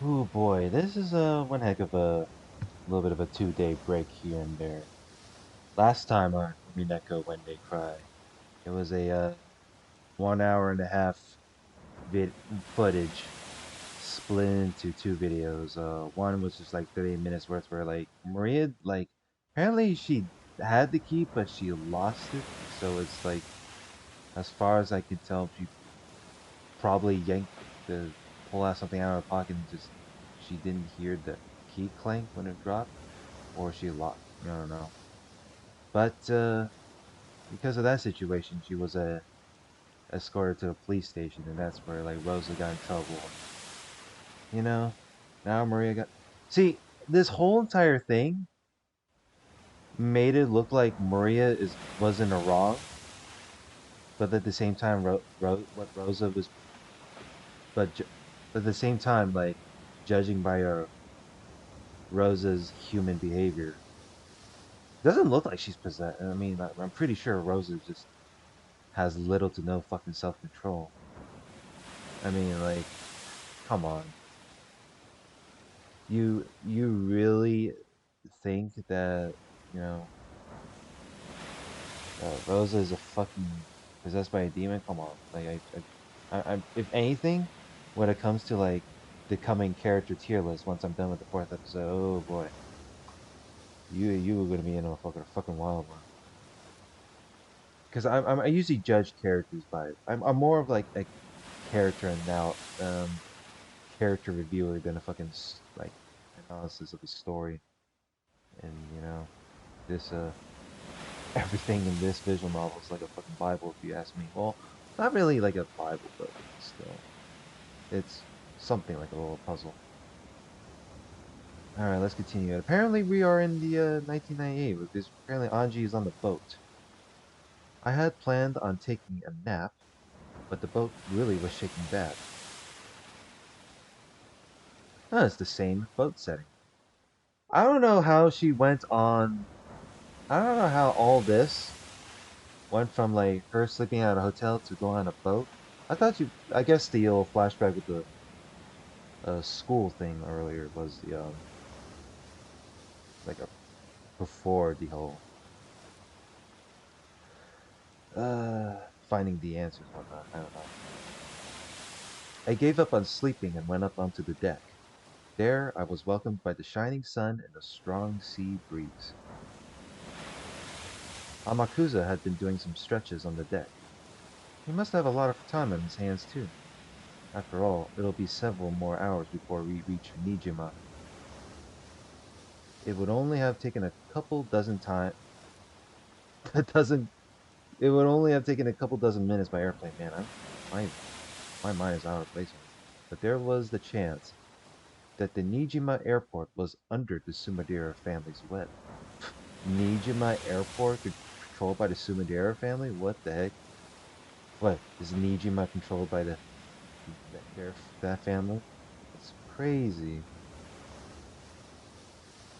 Oh boy, this is one heck of a little bit of a 2-day break here and there. Last time on Umineko When They Cry, it was a 1 hour and a half vid footage split into two videos. One was just like 30 minutes worth where like Maria apparently she had the key but she lost it. So it's like as far as I can tell she probably yanked the pull out something out of her pocket and just she didn't hear the key clank when it dropped or she lost. I don't know. But because of that situation, she was escorted to a police station, and that's where like Rosa got in trouble. And, now Maria got. See, this whole entire thing made it look like Maria was in the wrong, but at the same time, what Rosa was, but at the same time, like judging by Rosa's human behavior, doesn't look like she's possessed. I mean, I'm pretty sure Rosa just has little to no fucking self control. I mean, like, come on. You really think that you know Rosa is a fucking possessed by a demon? Come on, like I'm if anything, when it comes to like the coming character tier list, once I'm done with the fourth episode, oh boy, you were gonna be in a fucking wild one. Because I usually judge characters by I'm more of like a character and now character reviewer than a fucking like analysis of the story. And this everything in this visual novel is like a fucking Bible, if you ask me. Well, not really like a Bible, but still, it's something like a little puzzle. All right, let's continue. Apparently, we are in the 1998 because apparently Anji is on the boat. I had planned on taking a nap, but the boat really was shaking bad. Oh, it's the same boat setting. I don't know how she went on. I don't know how all this went from like her sleeping at a hotel to going on a boat. I guess the old flashback with the school thing earlier was the like a before the whole uh finding the answers and whatnot. I don't know. I gave up on sleeping and went up onto the deck. There I was welcomed by the shining sun and a strong sea breeze. Amakusa had been doing some stretches on the deck. He must have a lot of time on his hands too. After all, it'll be several more hours before we reach Nijima. It would only have taken a couple dozen time a dozen it would only have taken a couple dozen minutes by airplane, man. My my mind is out of place. But there was the chance that the Nijima airport was under the Sumadera family's web. Nijima airport controlled by the Sumadera family? What the heck? What is Nijima controlled by that family? It's crazy.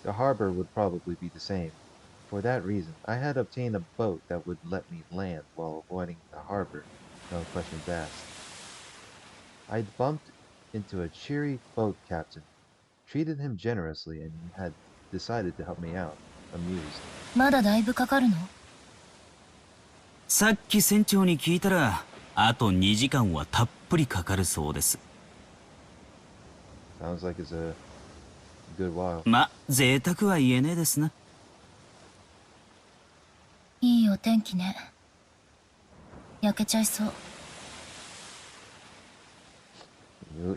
The harbor would probably be the same. For that reason, I had obtained a boat that would let me land while avoiding the harbor, no questions asked. I'd bumped into a cheery boat captain, treated him generously, and he had decided to help me out, amused. まだだいぶかかるの？さっき船長に聞いたら、あと2時間はたっぷりかかるそうです。Sounds like it's a good while. ま、贅沢は言えねえですな。いいお天気ね。焼けちゃいそう。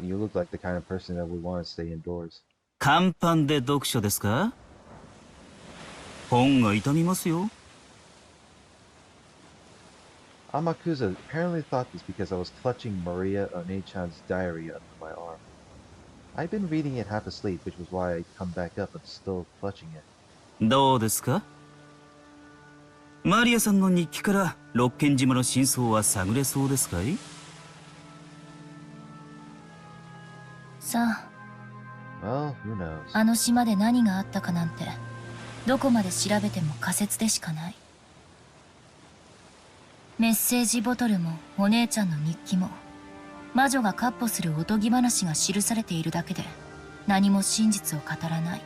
You look like the kind of person that would want to stay indoors. 甲板で読書ですか？本が傷みますよ。Amakusa apparently thought this because I was clutching Maria One-chan's diary under my arm. I'd been reading it half asleep, which was why I'd come back up and still clutching it. どうですか？マリアさんの日記から六軒島の真相は探れそうですかい？さあ、Well, who knows? あの島で何があったかなんて、どこまで調べても仮説でしかない。メッセージボトルもお姉ちゃんの日記も、魔女が闊歩するおとぎ話が記されているだけで何も真実を語らない。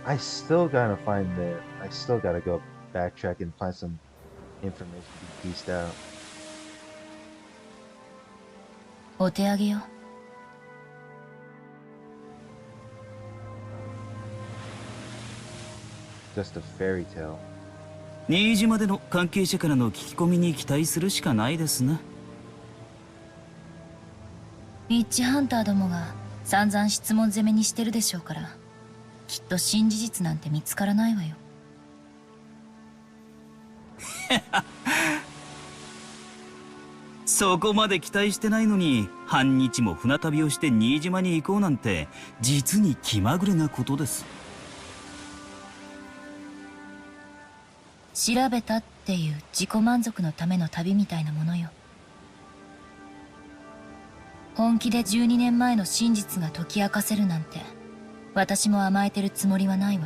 I still gotta I still gotta go backtrack and find some information to be pieced out. お手上げよ。Just a fairy tale. 新島での関係者からの聞き込みに期待するしかないですな。ウィッチハンターどもが散々質問攻めにしてるでしょうから、きっと真事実なんて見つからないわよ。そこまで期待してないのに半日も船旅をして新島に行こうなんて実に気まぐれなことです。調べたっていう自己満足のための旅みたいなものよ。本気で12年前の真実が解き明かせるなんて、私も甘えてるつもりはないわ。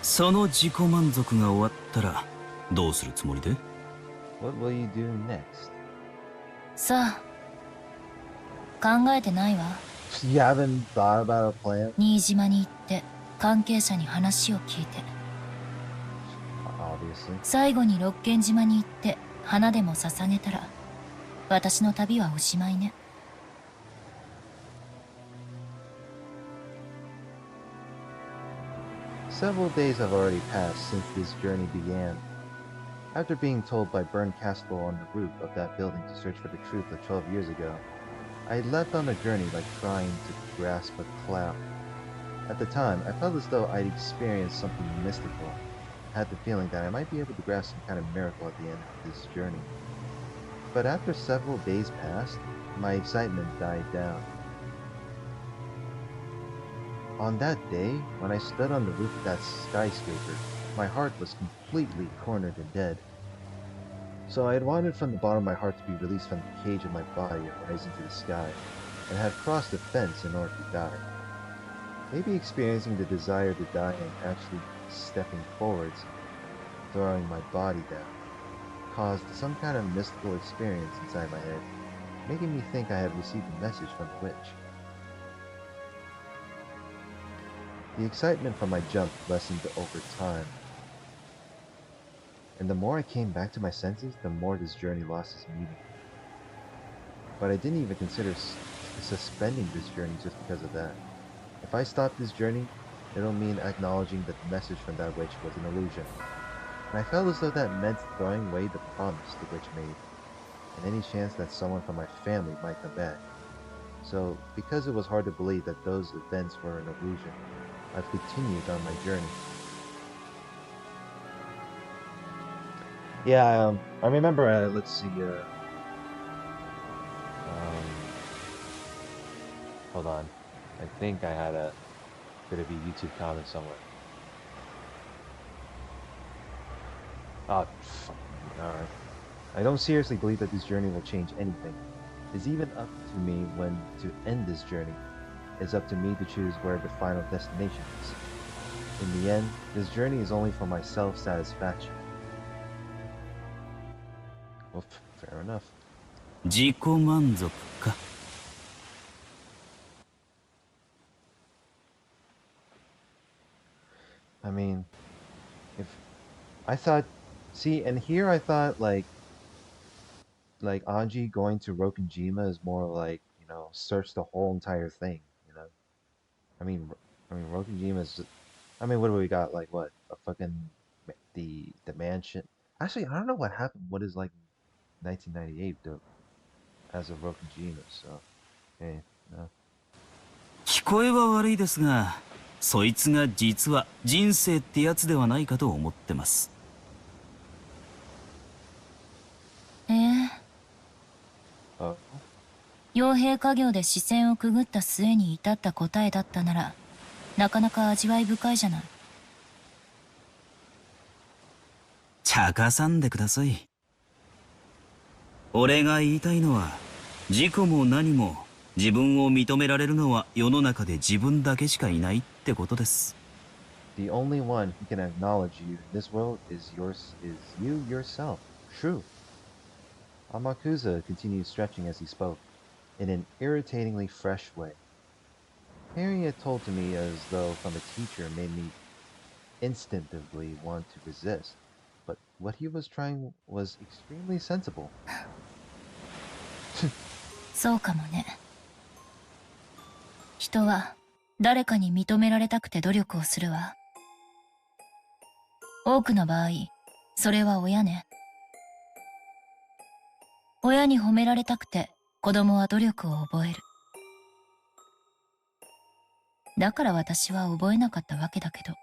その自己満足が終わったらどうするつもりで？ What will you do next? さあ、考えてないわ。You haven't thought about a plan? 新島に行って関係者に話を聞いて、 Obviously. 最後に六軒島に行って花でも捧げたら、私の旅はおしまいね。Several days have already passed since this journey began. After being told by Bern Castle on the roof of that building to search for the truth of 12 years ago, I left on a journey like trying to grasp a cloud. At the time, I felt as though I'd experienced something mystical. I had the feeling that I might be able to grasp some kind of miracle at the end of this journey. But after several days passed, my excitement died down. On that day, when I stood on the roof of that skyscraper, my heart was completely cornered and dead. So I had wanted from the bottom of my heart to be released from the cage of my body and rise into the sky, and had crossed the fence in order to die. Maybe experiencing the desire to die and actually stepping forwards, throwing my body down, caused some kind of mystical experience inside my head, making me think I had received a message from the witch. The excitement from my jump lessened over time, and the more I came back to my senses, the more this journey lost its meaning. But I didn't even consider suspending this journey just because of that. If I stopped this journey, it'll mean acknowledging that the message from that witch was an illusion. And I felt as though that meant throwing away the promise the witch made, and any chance that someone from my family might come back. So, because it was hard to believe that those events were an illusion, I've continued on my journey. Yeah, I remember, let's see, hold on. I think I had a bit of a YouTube comment somewhere. Oh, fuck. Alright. I don't seriously believe that this journey will change anything. It's even up to me when to end this journey. It's up to me to choose where the final destination is. In the end, this journey is only for my self-satisfaction. Well, fair enough. 自己満足か。I mean, if I thought, see, and here I thought like Anji going to Rokenjima is more like, you know, search the whole entire thing, you know. I mean, Rokenjima is, I mean, what do we got? Like what? A fucking the mansion. Actually, I don't know what happened. What is like 1998 though, as of Rokenjima. So, hey, no. 聞こえは悪いですが、そいつが実は人生ってやつではないかと思ってます。Oh, 傭兵家業で視線をくぐった末に至った答えだったなら、なかなか味わい深いじゃない。茶化さんでください。俺が言いたいのは、自己も何も自分を認められるのは世の中で自分だけしかいないってことです。the only one who can acknowledge you in this world is you yourself. True. Amakusa continued stretching as he spoke, in an irritatingly fresh way. Hearing it told to me as though from a teacher made me instinctively want to resist, but what he was trying was extremely sensible. そうかもね。人は誰かに認められたくて努力をするわ。多くの場合、それは親ね。親に褒められたくて子供は努力を覚える。だから私は覚えなかったわけだけど。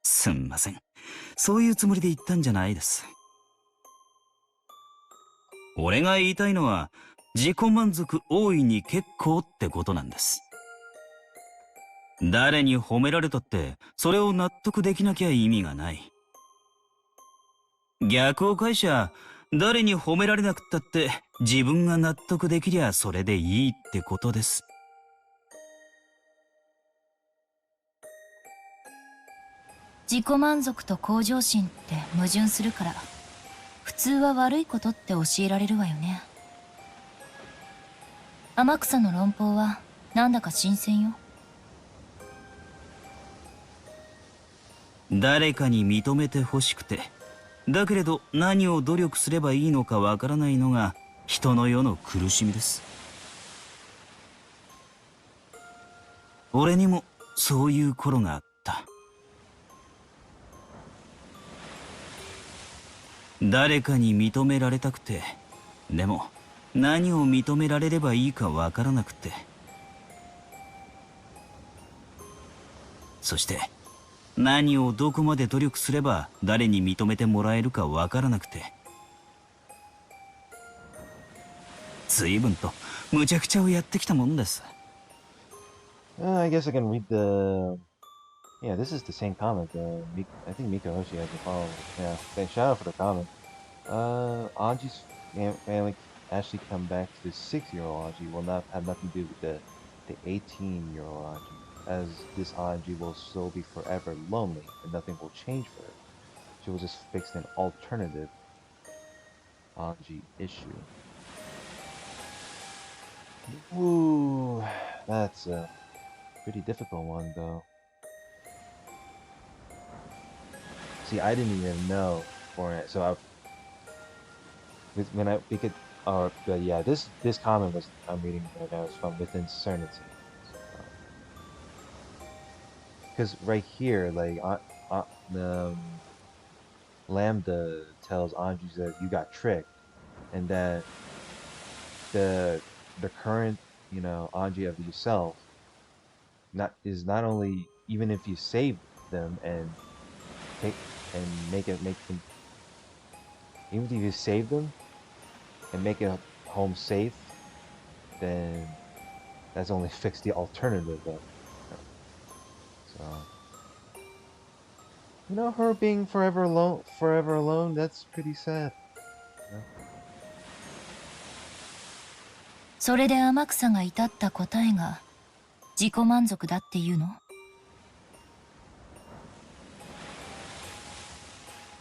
すんません。そういうつもりで言ったんじゃないです。俺が言いたいのは、自己満足大いに結構ってことなんです。誰に褒められたって、それを納得できなきゃ意味がない。逆を返しゃ、誰に褒められなくったって、自分が納得できりゃそれでいいってことです。自己満足と向上心って矛盾するから、普通は悪いことって教えられるわよね。天草の論法はなんだか新鮮よ。誰かに認めてほしくて、だけれど何を努力すればいいのかわからないのが人の世の苦しみです。俺にもそういう頃があった。誰かに認められたくて、でも何を認められればいいかわからなくて、そして何をどこまで努力すれば誰に認めてもらえるかわからなくて、随分と無茶苦茶をやってきたもんです。I guess I can read the. Yeah, this is the same comment. I think Mika Hoshi has a follow. Yeah, thanks. Shout out for the comment. Anji's family actually come back to the 6-year-old Anji will not have nothing to do with the 18-year-old Anji, as this Anji will still be forever lonely and nothing will change for her. She will just fix an alternative Anji issue. Ooh, that's a pretty difficult one though. See, I didn't even know for it, so when I we could, but yeah, this comment was I'm reading right now is from Within Cernity, because right here, like, the Lambda tells Anju that you got tricked, and that the current, Anji of yourself not only, even if you save them and take and make them, even if you save them and make it home safe, then that's only fix the alternative though. So, her being forever alone, that's pretty sad. それで天草が至った答えが自己満足だっていうの？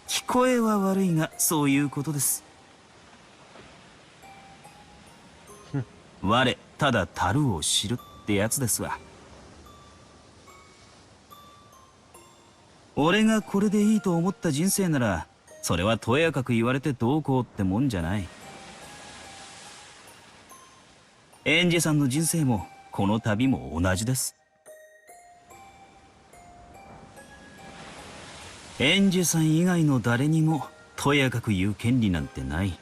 聞こえは悪いがそういうことです。我ただ樽を知るってやつですわ。俺がこれでいいと思った人生なら、それはとやかく言われてどうこうってもんじゃない。エンジェさんの人生もこの旅も同じです。エンジェさん以外の誰にもとやかく言う権利なんてない。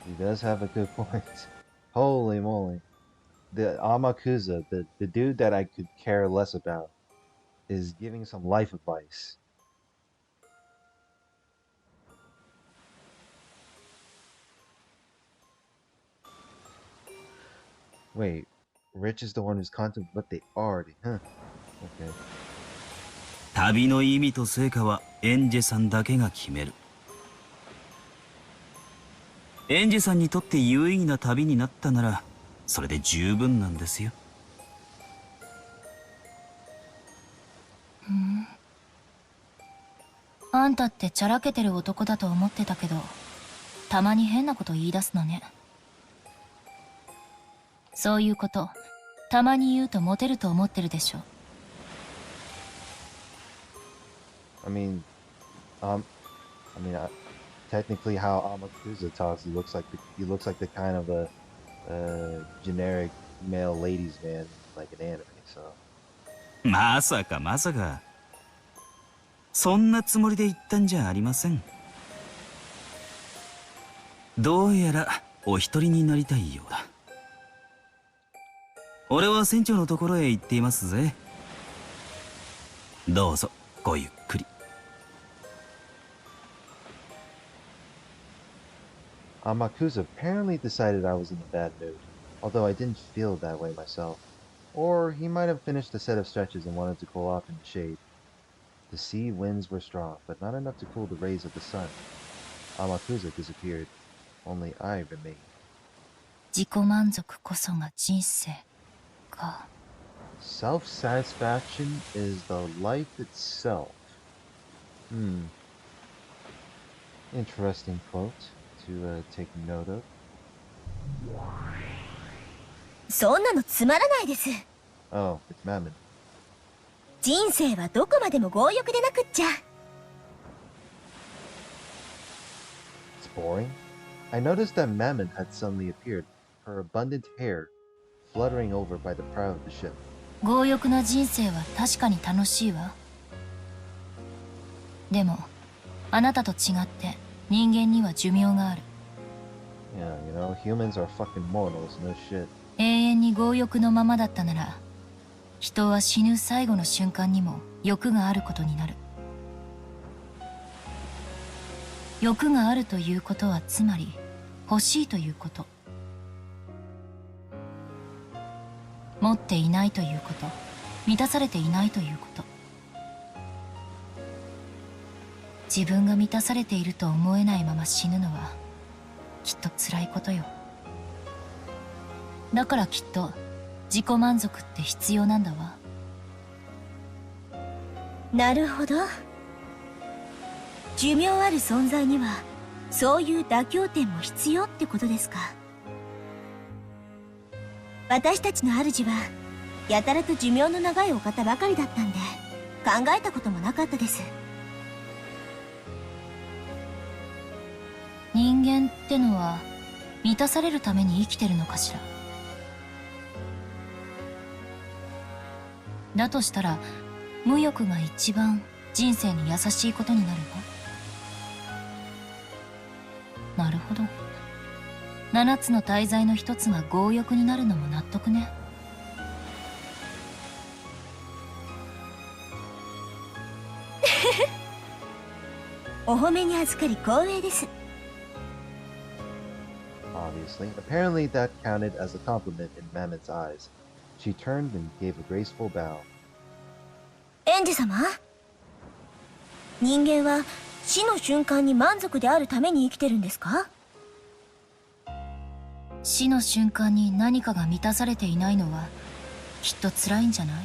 He does have a good point. Holy moly. The Amakusa, the dude that I could care less about, is giving some life advice. Wait, Rich is the one who's content, but they already, huh? Okay. 旅の意味と成果はエンジェさんだけが決める。エンジェさんにとって有意義な旅になったなら、それで十分なんですよ。あんたってチャラけてる男だと思ってたけど、たまに変なこと言い出すのね。そういうこと、たまに言うとモテると思ってるでしょ。I mean, um, technically, how Amakusa talks, he looks like the kind of a generic male ladies man, like an anime. So まさかまさか。そんなつもりで言ったんじゃありません。どうやらお一人になりたいようだ。俺は船長のところへ行っていますぜ。どうぞごゆっくり。Amakusa apparently decided I was in a bad mood, although I didn't feel that way myself. Or he might have finished a set of stretches and wanted to cool off in the shade. The sea winds were strong, but not enough to cool the rays of the sun. Amakusa disappeared. Only I remained. 自己満足こそが人生か。Self-satisfaction is the life itself. Interesting quote to take note of. そんなのつまらないです。Oh, it's Mammon. 人生はどこまでも強欲でなくっちゃ。It's boring. I noticed that Mammon had suddenly appeared, her abundant hair fluttering over by the prow of the ship. 強欲な人生は確かに楽しいわ。でも、あなたと違って人間には寿命がある。Yeah, humans are fucking mortals, no shit. 永遠に強欲のままだったなら、人は死ぬ最後の瞬間にも欲があることになる。欲があるということはつまり欲しいということ。持っていないということ、満たされていないということ。自分が満たされていると思えないまま死ぬのはきっと辛いことよ。だからきっと自己満足って必要なんだわ。なるほど。寿命ある存在にはそういう妥協点も必要ってことですか。私たちの主はやたらと寿命の長いお方ばかりだったんで考えたこともなかったです。人間ってのは満たされるために生きてるのかしら。だとしたら無欲が一番人生に優しいことになるわ。なるほど。7つの大罪の一つが強欲になるのも納得ね。お褒めに預かり光栄です。Obviously. Apparently that counted as a compliment in Mammoth's eyes. She turned and gave a graceful bow. エンジ様、人間は死の瞬間に満足であるために生きてるんですか？死の瞬間に何かが満たされていないのはきっと辛いんじゃない？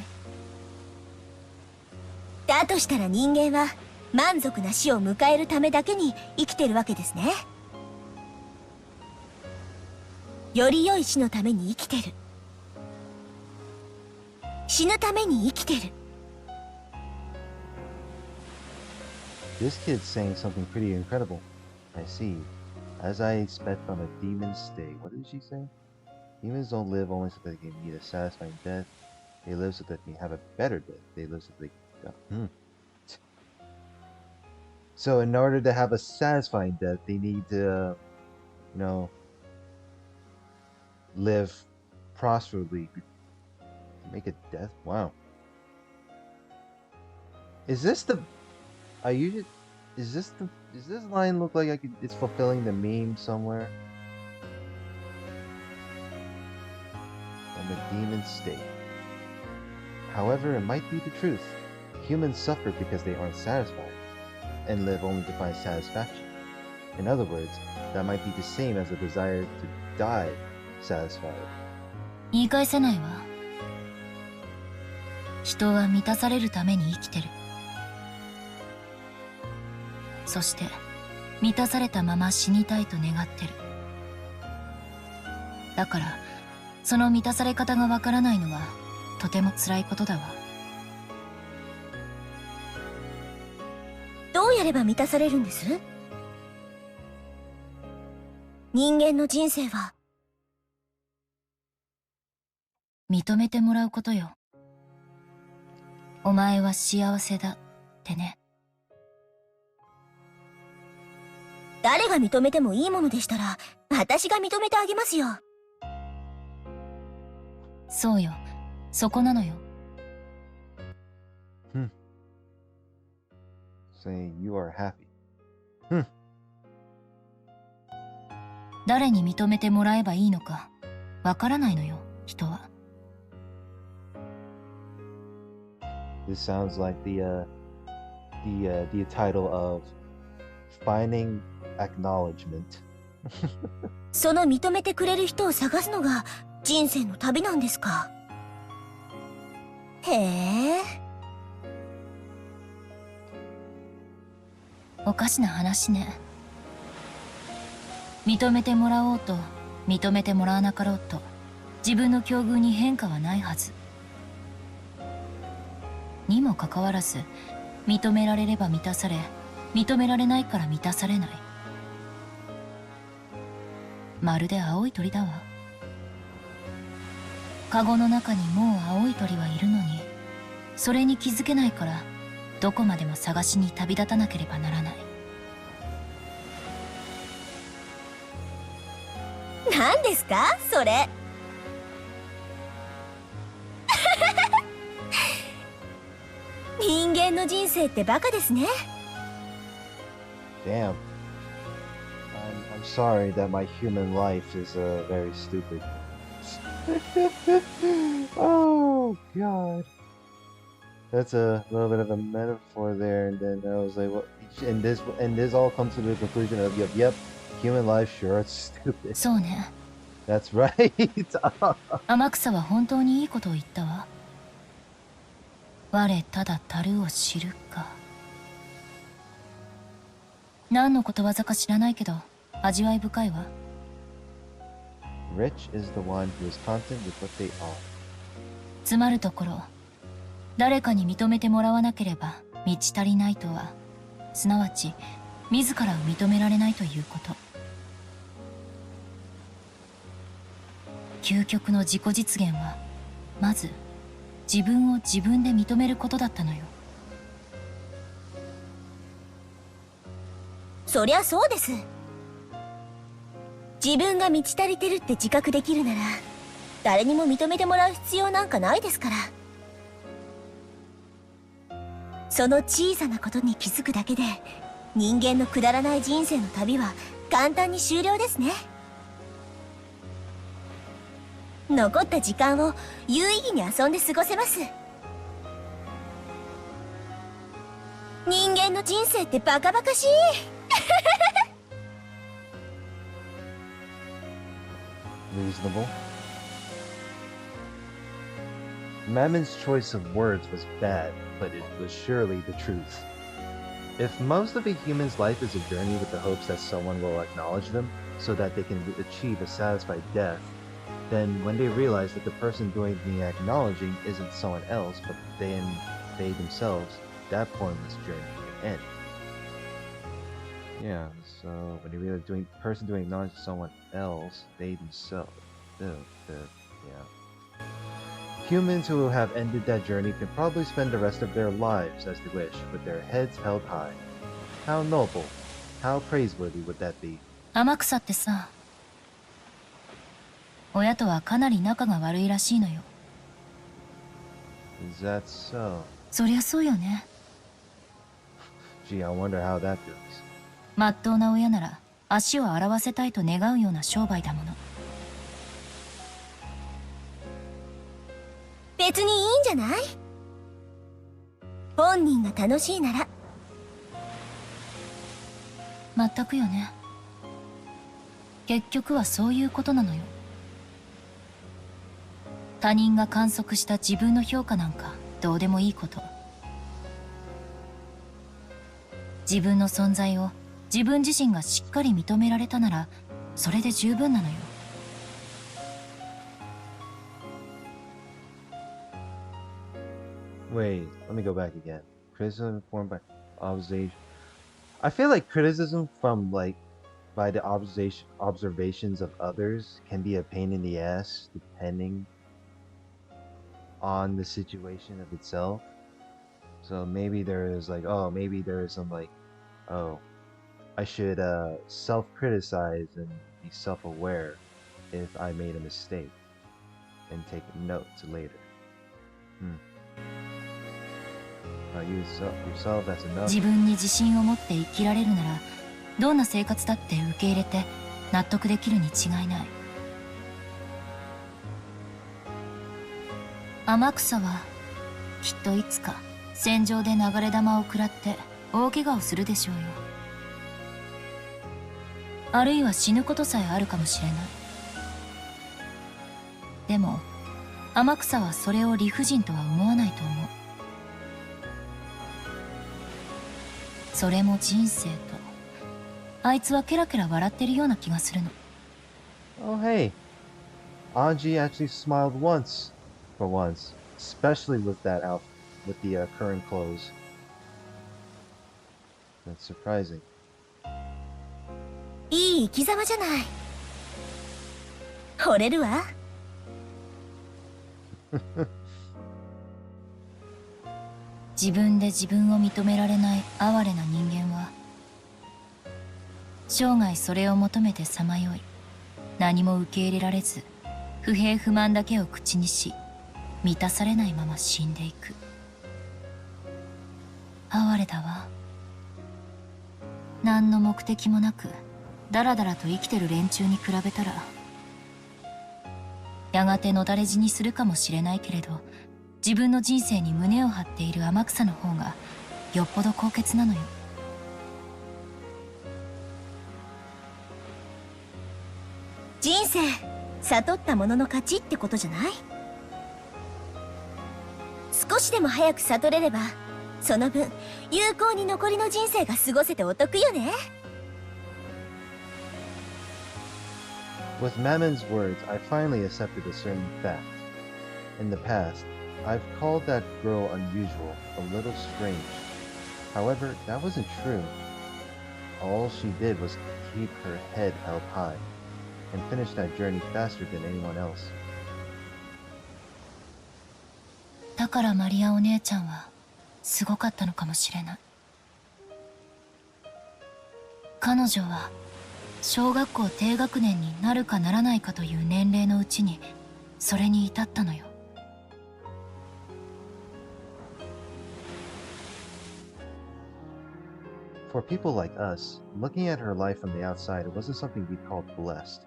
だとしたら人間は満足な死を迎えるためだけに生きてるわけですね。より良い死のために生きてる。死ぬために生きてる。This kid's saying something pretty incredible. I see. As I expect from a demon's stay. What did she say? Demons don't live only so that they can meet a satisfying death. They live so that they can have a better death. They live so that they... So in order to have a satisfying death, they need to, live prosperously. Make a death? Wow. Is this the... Does this line look like it's fulfilling the meme somewhere? From a demon's state. However, it might be the truth. Humans suffer because they aren't satisfied, and live only to find satisfaction. In other words, that might be the same as a desire to die satisfied. 言い返せないわ。人は満たされるために生きてる。そして満たされたまま死にたいと願ってる。だからその満たされ方がわからないのはとても辛いことだわ。どうやれば満たされるんです？人間の人生は。認めてもらうことよ。お前は幸せだってね。誰が認めてもいいものでしたら、私が認めてあげますよ。そうよ、そこなのよ。Saying you are happy. 誰に認めてもらえばいいのかわからないのよ、人は。This sounds like the title of Finding Acknowledgement. その認めてくれる人を探すのが人生の旅なんですか。へえ。おかしな話ね。認めてもらおうと認めてもらわなかろうと自分の境遇に変化はないはず。にもかかわらず認められれば満たされ、認められないから満たされない。まるで青い鳥だわ。カゴの中にもう青い鳥はいるのに、それに気づけないからどこまでも探しに旅立たなければならない。何ですかそれ。人間の人生ってバカですね。Damn. I'm sorry that my human life is very stupid. Oh God. That's a little bit of a metaphor there, and then I was like, "What?" And this all comes to the conclusion of, yep, human life sure it's stupid. そうね。That's right. 天草は本当にいいことを言ったわ。我ただ樽を知るか。何のことわざか知らないけど味わい深いわ。Rich is the one who is content with what they are. つまるところ、誰かに認めてもらわなければ満ち足りないとは、すなわち自らを認められないということ。究極の自己実現はまず自分を自分で認めることだったのよ。そりゃそうです。自分が満ち足りてるって自覚できるなら、誰にも認めてもらう必要なんかないですから。その小さなことに気づくだけで、人間のくだらない人生の旅は簡単に終了ですね。残った時間を有意義に遊んで過ごせます。人間の人生ってバカバカしい。Reasonable. Mammon's choice of words was bad, but it was surely the truth. If most of a human's life is a journey with the hopes that someone will acknowledge them so that they can achieve a satisfied death, then when they realize that the person doing the acknowledging isn't someone else but they themselves, that pointless journey can end. Yeah, so when they realize the person doing acknowledge someone else, they themselves, yeah. Humans who have ended that journey can probably spend the rest of their lives as they wish, with their heads held high. How noble, how praiseworthy would that be? 天草ってさ、親とはかなり仲が悪いらしいのよ。Is that so? そりゃそうよね。Gee, I wonder how that goes. まっとうな親なら足を洗わせたいと願うような商売だもの。別にいいんじゃない？本人が楽しいなら。まったくよね。結局はそういうことなのよ。他人が観測した自分の評価なんかどうでもいいこと。自分の存在を自分自身がしっかり認められたなら、それで十分なのよ。Wait, let me go back again. Criticism informed by observation. I feel like criticism from like by the observations of others can be a pain in the ass depending on the situation of itself. So maybe there is like, oh, maybe there is some like, oh, I should self-criticize and be self-aware if I made a mistake and take notes later. Yourself, that's enough. 自分に自信を持って生きられるなら、どんな生活だって受け入れて納得できるに違いない。天草はきっといつか戦場で流れ弾を食らって大怪我をするでしょうよ。あるいは死ぬことさえあるかもしれない。でも天草はそれを理不尽とは思わないと思う。それも人生と。あいつはケラケラ笑ってるような気がするの。Oh hey, Ange actually smiled once, for once, especially with that outfit, with the current clothes. That's surprising. いい生き様じゃない。惚れるわ。自分で自分を認められない哀れな人間は生涯それを求めてさまよい、何も受け入れられず不平不満だけを口にし、満たされないまま死んでいく。哀れだわ。何の目的もなくだらだらと生きてる連中に比べたら、やがてのたれ死にするかもしれないけれど、自分の人生に胸を張っている天草の方がよっぽど高潔なのよ。人生悟ったものの勝ちってことじゃない？少しでも早く悟れれば、その分有効に残りの人生が過ごせてお得よね。With Mammon's words, I finally accepted a certain fact. In the past, I've called that girl unusual, a little strange. However, that wasn't true. All she did was keep her head held high, and finish that journey faster than anyone else. だからマリアお姉ちゃんはすごかったのかもしれない。彼女は小学校低学年になるかならないかという年齢のうちにそれに至ったのよ。For people like us, looking at her life from the outside, it wasn't something we called blessed.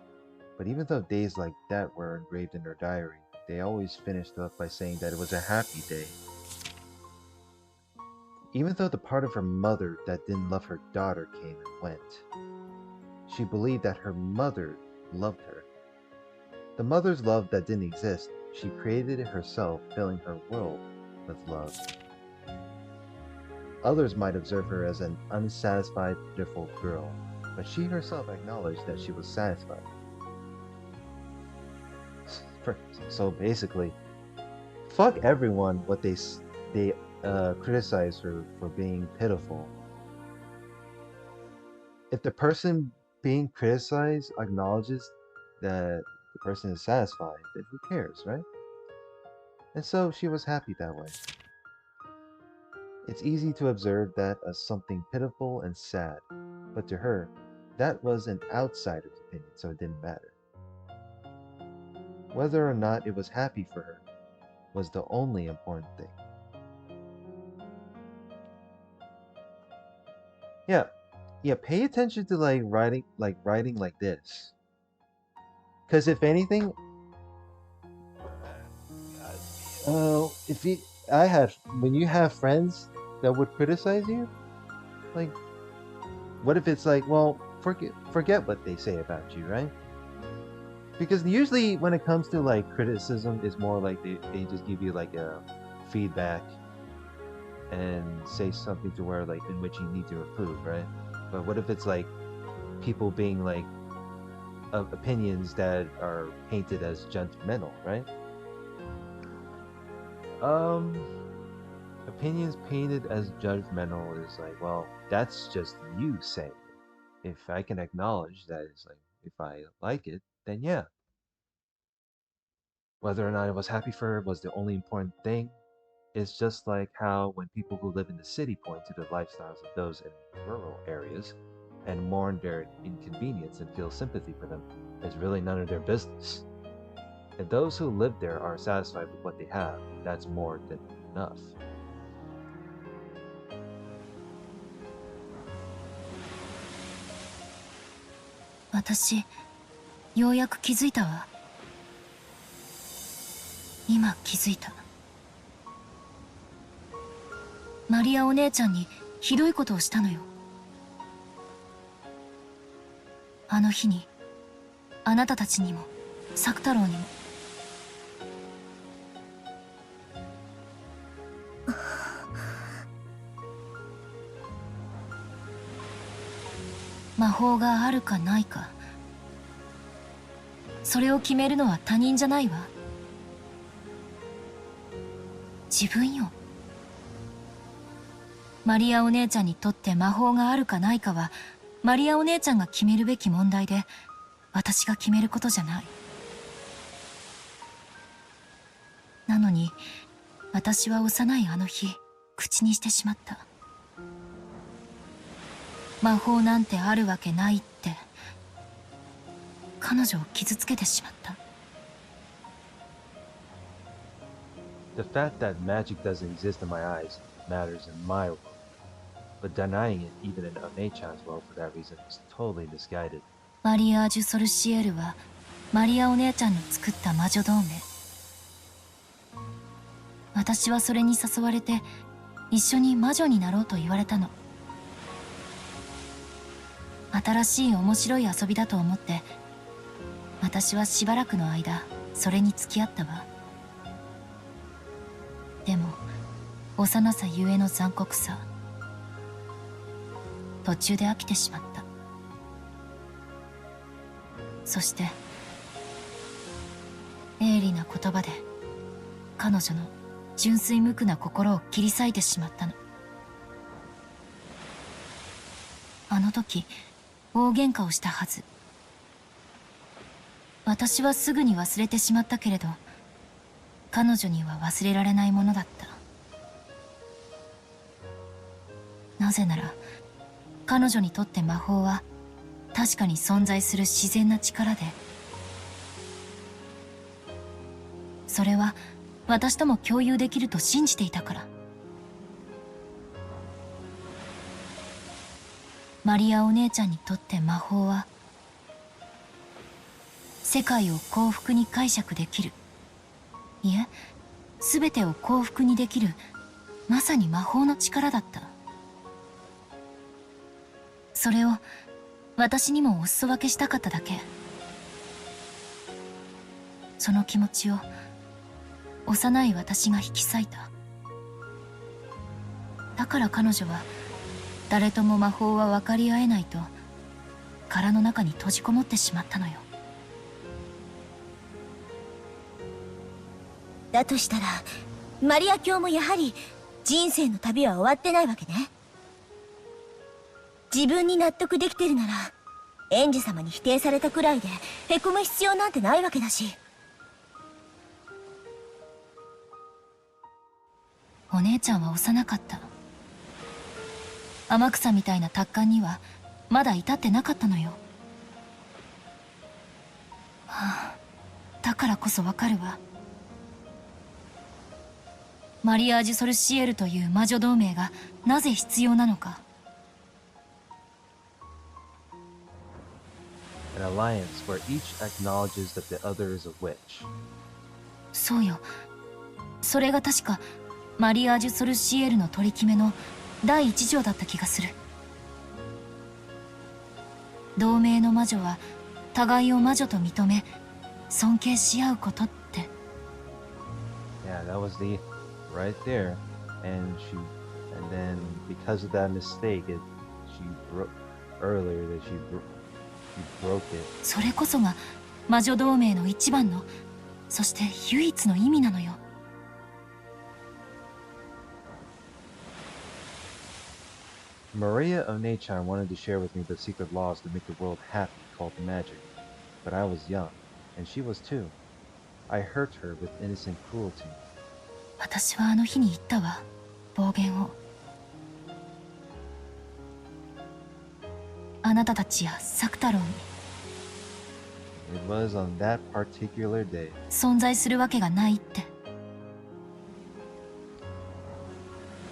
But even though days like that were engraved in her diary, they always finished up by saying that it was a happy day. Even though the part of her mother that didn't love her daughter came and went, she believed that her mother loved her. The mother's love that didn't exist, she created it herself, filling her world with love. Others might observe her as an unsatisfied, pitiful girl, but she herself acknowledged that she was satisfied. So basically, fuck everyone what they criticize her for being pitiful. If the person being criticized acknowledges that the person is satisfied, then who cares, right? And so she was happy that way. It's easy to observe that as something pitiful and sad, but to her, that was an outsider's opinion, so it didn't matter. Whether or not it was happy for her was the only important thing. Yeah, pay attention to writing like this. Because if anything, when you have friends that would criticize you, like, what if it's like, well, forget what they say about you, right? Because usually when it comes to like criticism, it's more like they just give you like a feedback, and say something to where like in which you need to improve, right? But what if it's like people being like of opinions that are painted as judgmental, right? Um, Opinions painted as judgmental is like, well, that's just you saying it. If I can acknowledge that it's like, if I like it, then yeah. Whether or not I was happy for it was the only important thing. It's just like how when people who live in the city point to the lifestyles of those in rural areas and mourn their inconvenience and feel sympathy for them, it's really none of their business. If those who live there are satisfied with what they have, that's more than enough. 私、ようやく気づいたわ。今気づいた。マリアお姉ちゃんにひどいことをしたのよ。あの日に、あなたたちにも、作太郎にも。魔法があるかないか、それを決めるのは他人じゃないわ。自分よ。マリアお姉ちゃんにとって魔法があるかないかは、マリアお姉ちゃんが決めるべき問題で、私が決めることじゃない。なのに、私は幼いあの日、口にしてしまった。魔法なんてあるわけないって、彼女を傷つけてしまった。The fact that magic doesn't exist in my eyes matters in my world, but denying it even in One-chan's world for that reason is totally misguided. マリアージュ・ソルシエルはマリアお姉ちゃんの作った魔女同盟。私はそれに誘われて一緒に魔女になろうと言われたの。新しい面白い遊びだと思って私はしばらくの間それに付き合ったわ。でも幼さゆえの残酷さ、途中で飽きてしまった。そして鋭利な言葉で彼女の純粋無垢な心を切り裂いてしまったの。あの時大喧嘩をしたはず。私はすぐに忘れてしまったけれど、彼女には忘れられないものだった。なぜなら彼女にとって魔法は確かに存在する自然な力で、それは私とも共有できると信じていたから。マリアお姉ちゃんにとって魔法は世界を幸福に解釈できる、いえ全てを幸福にできる、まさに魔法の力だった。それを私にもお裾分けしたかっただけ。その気持ちを幼い私が引き裂いた。だから彼女は誰とも魔法は分かり合えないと殻の中に閉じこもってしまったのよ。だとしたらマリア卿もやはり人生の旅は終わってないわけね。自分に納得できてるならエンジ様に否定されたくらいでへこむ必要なんてないわけだし。お姉ちゃんは幼かった。天草みたいな達観にはまだ至ってなかったのよ。はあ、だからこそわかるわ。マリアージュ・ソルシエルという魔女同盟がなぜ必要なのか。An alliance where each acknowledges that the other is a witch. そうよ。それが確かマリアージュ・ソルシエルの取り決めの第一条だった気がする。同盟の魔女は互いを魔女と認め尊敬し合うことって。Yeah, that was the right there. And she And then because of that mistake, she broke earlier that she broke it. それこそが魔女同盟の一番の、そして唯一の意味なのよ。Maria One-chan wanted to share with me the secret laws to make the world happy called magic, but I was young, and she was too. I hurt her with innocent cruelty. 私はあの日に言ったわ、暴言を。あなたたちや作太郎に。It was on that particular day. 存在するわけがないって。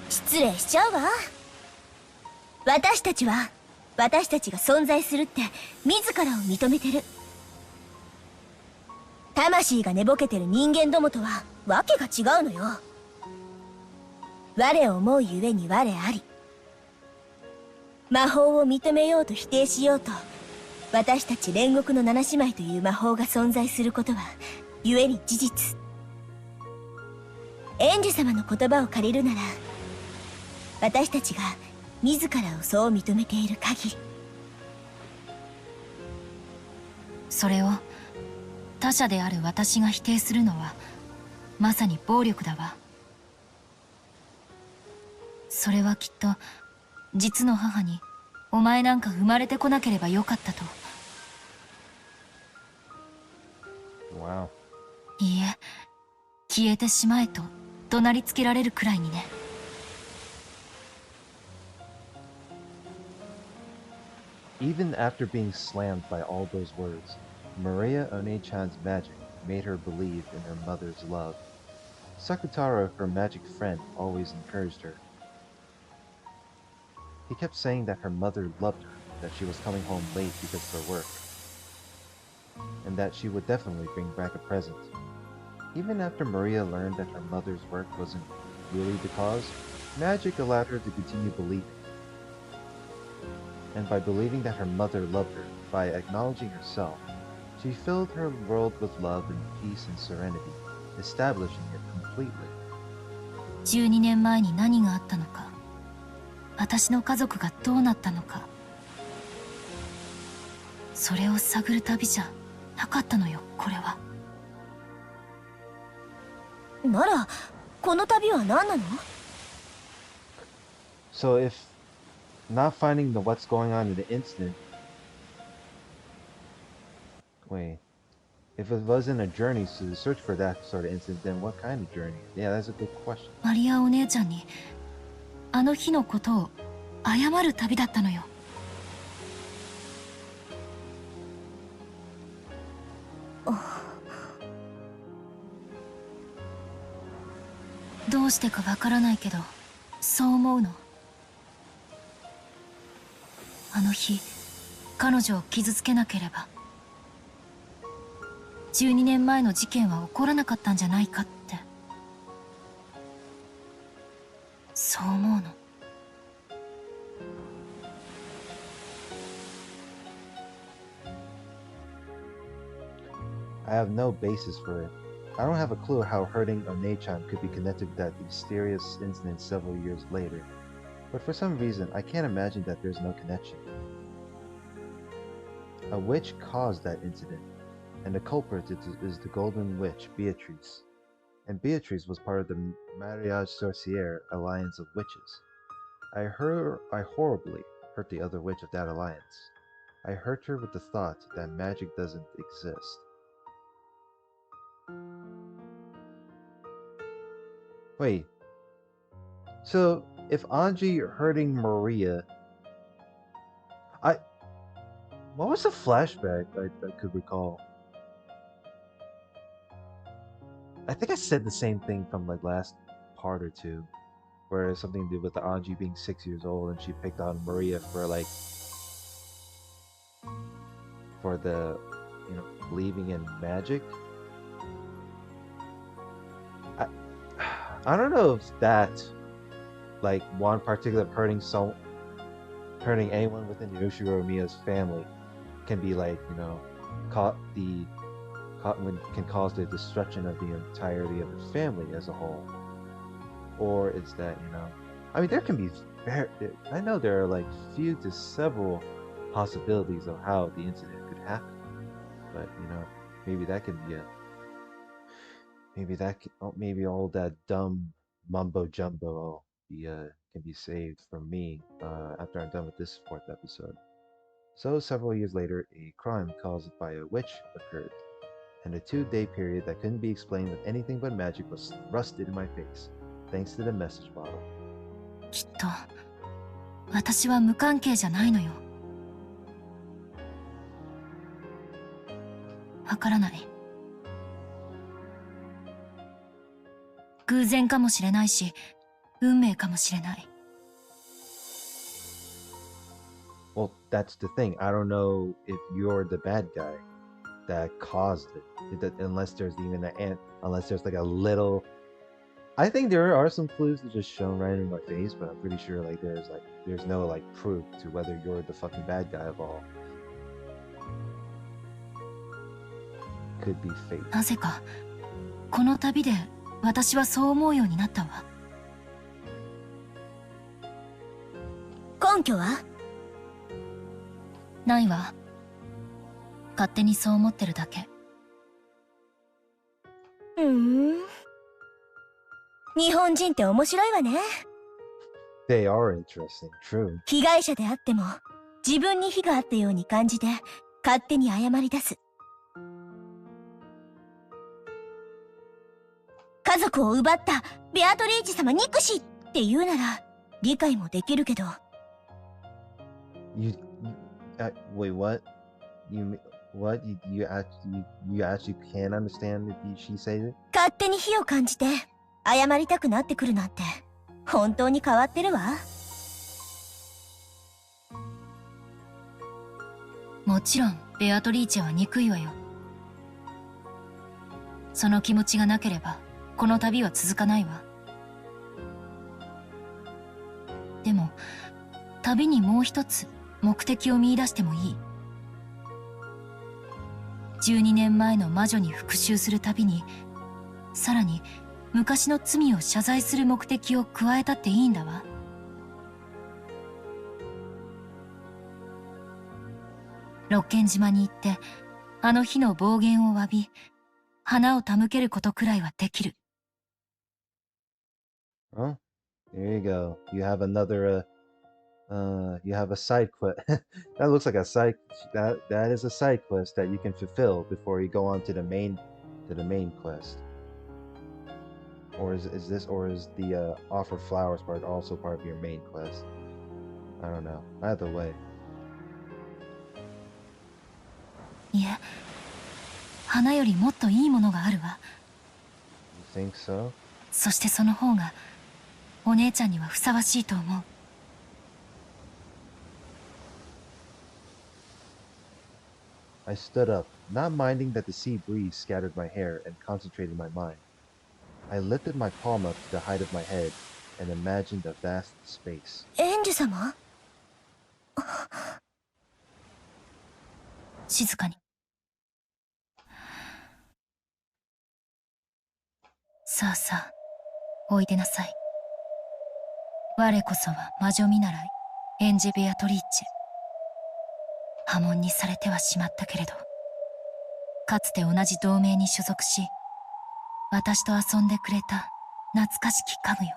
失礼しちゃうわ。私たちが存在するって自らを認めてる。魂が寝ぼけてる人間どもとはわけが違うのよ。我を思うゆえに我あり。魔法を認めようと否定しようと、私たち煉獄の七姉妹という魔法が存在することはゆえに事実。エンジェ様の言葉を借りるなら、私たちが自らをそう認めている限り。それを他者である私が否定するのはまさに暴力だわ。それはきっと実の母にお前なんか生まれてこなければよかったと。Wow. いいえ、消えてしまえと怒鳴りつけられるくらいにね。Even after being slammed by all those words, Maria One-chan's magic made her believe in her mother's love. Sakutaro, her magic friend, always encouraged her. He kept saying that her mother loved her, that she was coming home late because of her work, and that she would definitely bring back a present. Even after Maria learned that her mother's work wasn't really the cause, magic allowed her to continue believing. And by believing that her mother loved her, by acknowledging herself, she filled her world with love and peace and serenity, establishing it completely. 12年前に何があったのか、私の家族がどうなったのか、それを探る旅じゃなかったのよ、これは。なら、この旅は何なの？ So if not finding what's going on in the incident, wait, if it wasn't a journey to search for that sort of incident, then what kind of journey? Yeah, that's a good question. マリアお姉ちゃんにあの日のことを謝る旅だったのよ。どうしてかわからないけど、そう思うの。あの日、彼女を傷つけなければ、12年前の事件は起こらなかったんじゃないかって、そう思うの。I have no basis for it. I don't have a clue how hurting One-chan could be connected to that mysterious incident several years later, but for some reason I can't imagine that there's no connection. A witch caused that incident, and the culprit is the Golden Witch, Beatrice. And Beatrice was part of the Mariage Sorcière alliance of witches. I horribly hurt the other witch of that alliance. I hurt her with the thought that magic doesn't exist. Wait. So, if Ange hurting Maria... What was the flashback I could recall? I think I said the same thing from like last part or two, where it's something to do with the Ange being 6 years old and she picked on Maria for like for the believing in magic. I don't know if that like one particular hurting anyone within Yoshiro Miya's family can be like can cause the destruction of the entirety of the family as a whole, or is that I mean, there can be very, I know there are like few to several possibilities of how the incident could happen, but maybe that can be maybe all that dumb mumbo jumbo can be saved from me after I'm done with this fourth episode. So several years later, a crime caused by a witch occurred, and a 2-day period that couldn't be explained with anything but magic was thrusted in my face, thanks to the message bottle. きっと私は無関係じゃないのよ。わからない。偶然かもしれないし、運命かもしれない。Well, that's the thing. I don't know if you're the bad guy that caused it, unless there's even unless there's like a little. I think there are some clues that just shown right in my face, but I'm pretty sure there's no like proof to whether you're the fucking bad guy of all. Could be fate. なぜかこの旅で私はそう思うようになったわ。根拠は？ないわ。勝手にそう思ってるだけ。日本人って面白いわね。They are interesting, true. 被害者であっても自分に非があったように感じて勝手に謝り出す。家族を奪ったベアトリーチ様憎しって言うなら理解もできるけど。Wait, what? What? You actually can't understand if she says it? 勝手に非を感じて謝りたくなってくるなんて本当に変わってるわ。もちろんベアトリーチェは憎いわよ。その気持ちがなければこの旅は続かないわ。でも旅にもう一つ目的を見出してもいい。12年前の魔女に復讐する旅にさらに昔の罪を謝罪する目的を加えたっていいんだわ。六軒島に行ってあの日の暴言を詫び花を手向けることくらいはできる。Oh, there you go. You have another you have a side quest. That looks like a side that is a side quest that you can fulfill before you go on to the main quest. Or is the offer flowers part also part of your main quest? I don't know. Either way. いえ、花よりもっといいものがあるわ。You think so? そしてその方がお姉ちゃんにはふさわしいと思う。I stood up, not minding that the sea breeze scattered my hair and concentrated my mind. I lifted my palm up to the height of my head and imagined a vast space. エンジュ様？静かに。さあさあ、おいでなさい。我こそは魔女見習い、エンジェ・ベアトリーチェ。破門にされてはしまったけれど、かつて同じ同盟に所属し、私と遊んでくれた懐かしき家具よ。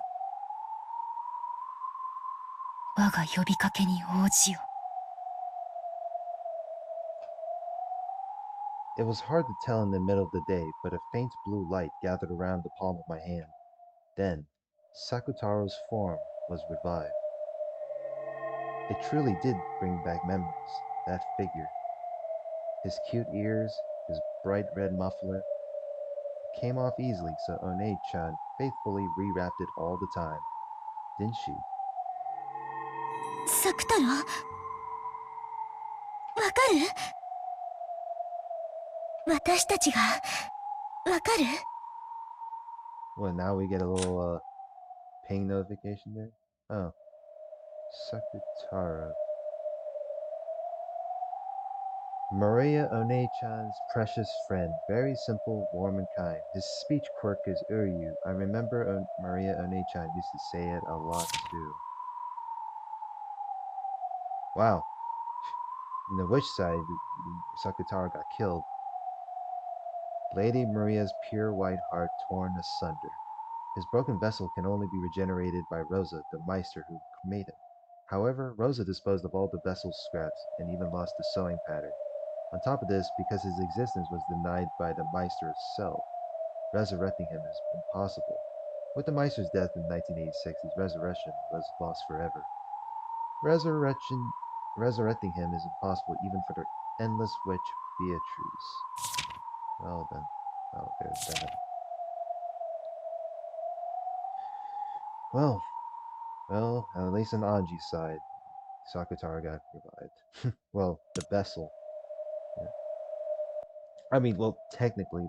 我が呼びかけに応じよ。It was hard to tell in the middle of the day, but a faint blue light gathered around the palm of my hand. Then, Sakutaro's form was revived. It truly did bring back memories, that figure. His cute ears, his bright red muffler. It came off easily, so One-chan faithfully rewrapped it all the time. Didn't she? サクタロ？わかる？私たちがわかる？ Well, now we get a little ping notification there. Oh, Sakutaro. Maria One-chan's precious friend, very simple, warm, and kind. His speech quirk is Uryu. I remember Maria One-chan used to say it a lot too. Wow. On the witch side, Sakutaro got killed. Lady Maria's pure white heart torn asunder. His broken vessel can only be regenerated by Rosa, the Meister who made him. However, Rosa disposed of all the vessel's scraps and even lost the sewing pattern. On top of this, because his existence was denied by the Meister itself, resurrecting him is impossible. With the Meister's death in 1986, his resurrection was lost forever. Resurrecting him is impossible even for the endless witch Beatrice. Well then, oh, there's that. Well, well, at least on Anji's side, Sakutara got revived. Well, the vessel. Yeah. I mean, well, technically,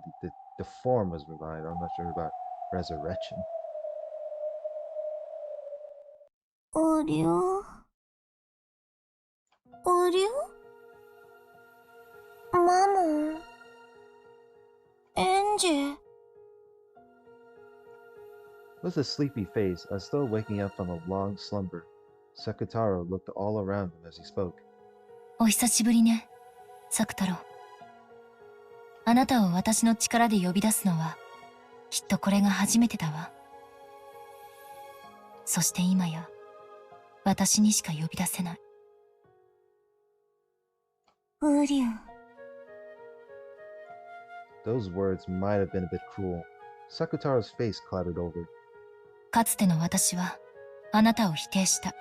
the form was revived. I'm not sure about resurrection. おりょおりょマモンエンジェ With a sleepy face, as though waking up from a long slumber, Sakutaro looked all around him as he spoke. お久しぶりね、サク太郎。あなたを私の力で呼び出すのは、きっとこれが初めてだわ。そして今や、私にしか呼び出せない。ウリュン Those words might have been a bit cruel. Sakutaro's face clouded over. かつての私は、あなたを否定した。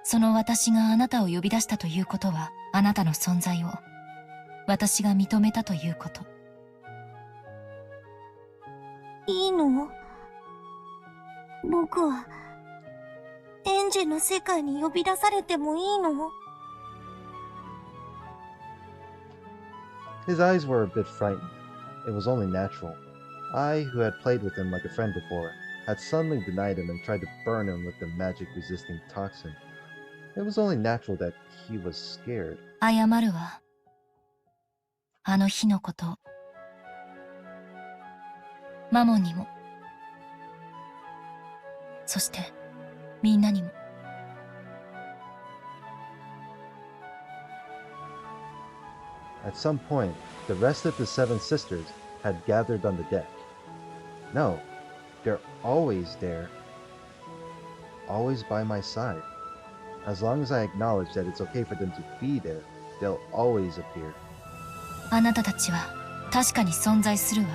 その私があなたを呼び出したということは、あなたの存在を、私が認めたということ。いいの僕は、エンジェの世界に呼び出されてもいいの His eyes were a bit frightened. It was only natural. I, who had played with him like a friend before, had suddenly denied him and tried to burn him with the magic-resisting toxin. It was only natural that he was scared. 謝るわ。あの日のこと。マモンにも。そして、みんなにも。At some point, the rest of the seven sisters had gathered on the deck. No, they're always there. Always by my side. As long as I acknowledge that it's okay for them to be there, they'll always appear. あなたたちは確かに存在するわ。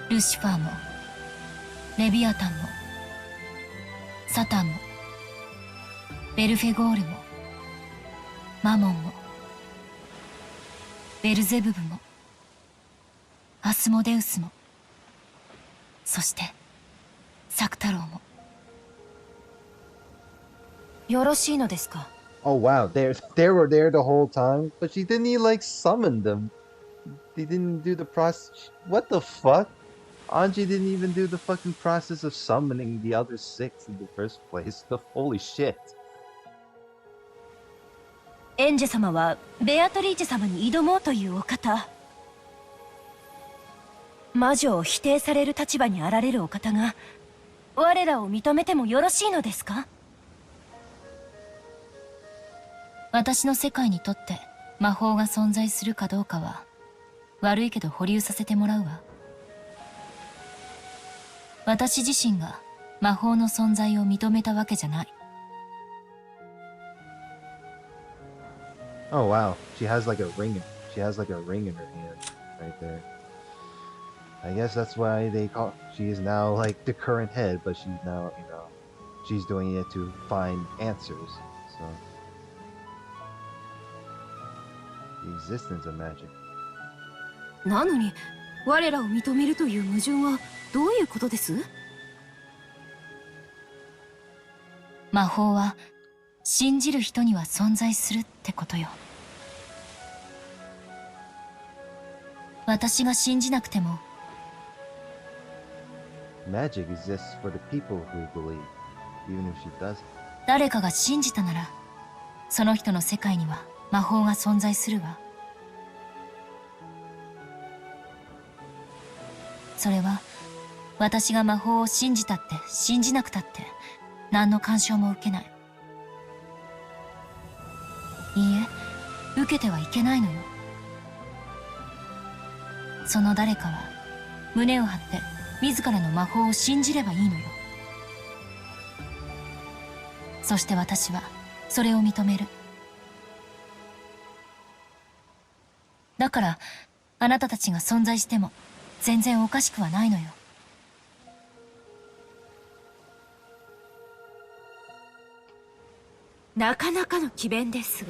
ルシファーも、レビアタンも、サタンも、ベルフェゴールも、マモンも、ベルゼブブも、アスモデウスも、そして、サク太郎も。よろしいのですか? Oh wow, they were there the whole time, but she didn't even like summon them. They didn't do the process. What the fuck? Anji didn't even do the fucking process of summoning the other six in the first place. Holy shit. エンジェ様はベアトリーチェ様に挑もうというお方。魔女を否定される立場にあられるお方が我らを認めてもよろしいのですか? 私の世界にとって魔法が存在するかどうかは悪いけど保留させてもらうわ。私自身が魔法の存在を認めたわけじゃない。Oh wow, she has like a ring. She has like a ring in her hand right there. I guess that's why they call. She is now like the current head, but she's now, you know, she's doing it to find answers. So the existence of magic. なのに我らを認めるという矛盾はどういうことです? 魔法は信じる人には存在するってことよ。私が信じなくても。Magic exists for the people who believe, even if she doesn't. 誰かが信じたなら、その人の世界には魔法が存在するわ。それは私が魔法を信じたって信じなくたって何の干渉も受けない。いいえ、受けてはいけないのよ。その誰かは胸を張って自らの魔法を信じればいいのよ。そして私はそれを認める。だからあなたたちが存在しても全然おかしくはないのよ。なかなかの詭弁です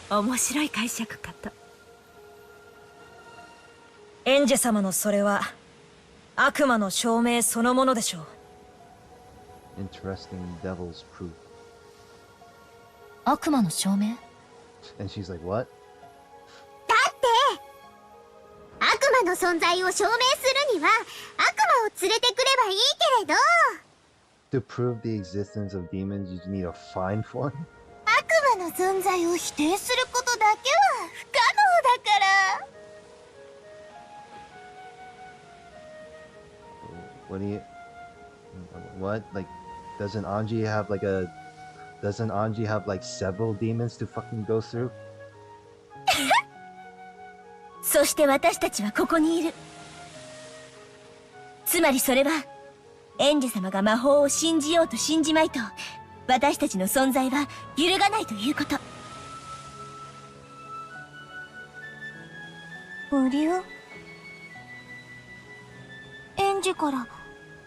が、面白い解釈かと。エンジェ様のそれは悪魔の証明そのものでしょう。Interesting devil's proof. 悪魔の証明？ And she's like, what? 悪魔の存在を証明するには悪魔を連れてくればいいけれど、 To prove the existence of demons, you just need to find one? 悪魔の存在を否定することだけは不可能だから。 What do you... What? Like, doesn't Ange have like several demons to fucking go through? そして私たちはここにいる。つまりそれはエンジェ様が魔法を信じようと信じまいと私たちの存在は揺るがないということ。ありゃ、エンジから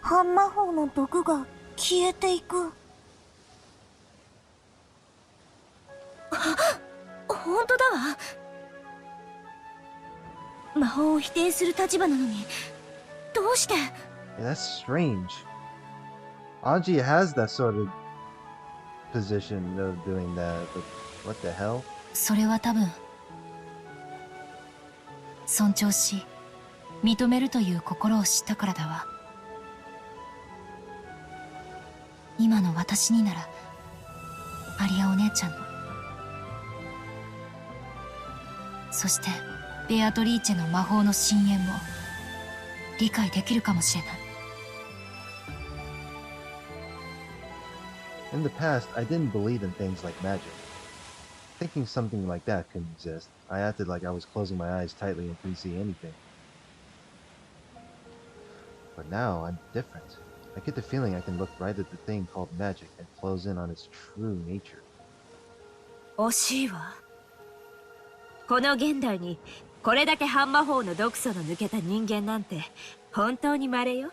半魔法の毒が消えていく。本当だわ。魔法を否定する立場なのにどうして。 Yeah, that's strange. Ange has that sort of position of doing that, but what the hell? それは多分尊重し認めるという心を知ったからだわ。今の私にならアリアお姉ちゃんの、そしてベアトリーチェの魔法の深淵も理解できるかもしれない。 In the past, I didn't believe in things like magic. Thinking something like that couldn't exist, I acted like I was closing my eyes tightly and couldn't see anything. But now, I'm different. I get the feeling I can look right at the thing called magic and close in on its true nature. 惜しいわ。この現代にこれだけ半魔法の毒素の抜けた人間なんて本当に稀よ。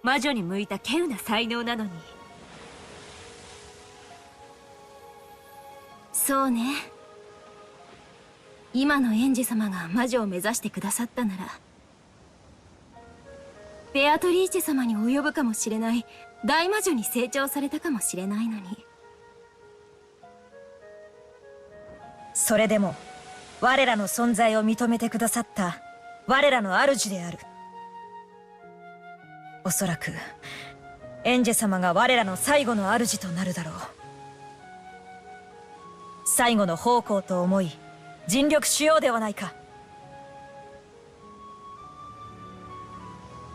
魔女に向いた稀有な才能なのに。そうね。今のエンジェ様が魔女を目指してくださったならベアトリーチェ様に及ぶかもしれない大魔女に成長されたかもしれないのに。それでも我らの存在を認めてくださった我らの主である。おそらくエンジェ様が我らの最後の主となるだろう。最後の奉公と思い尽力しようではないか。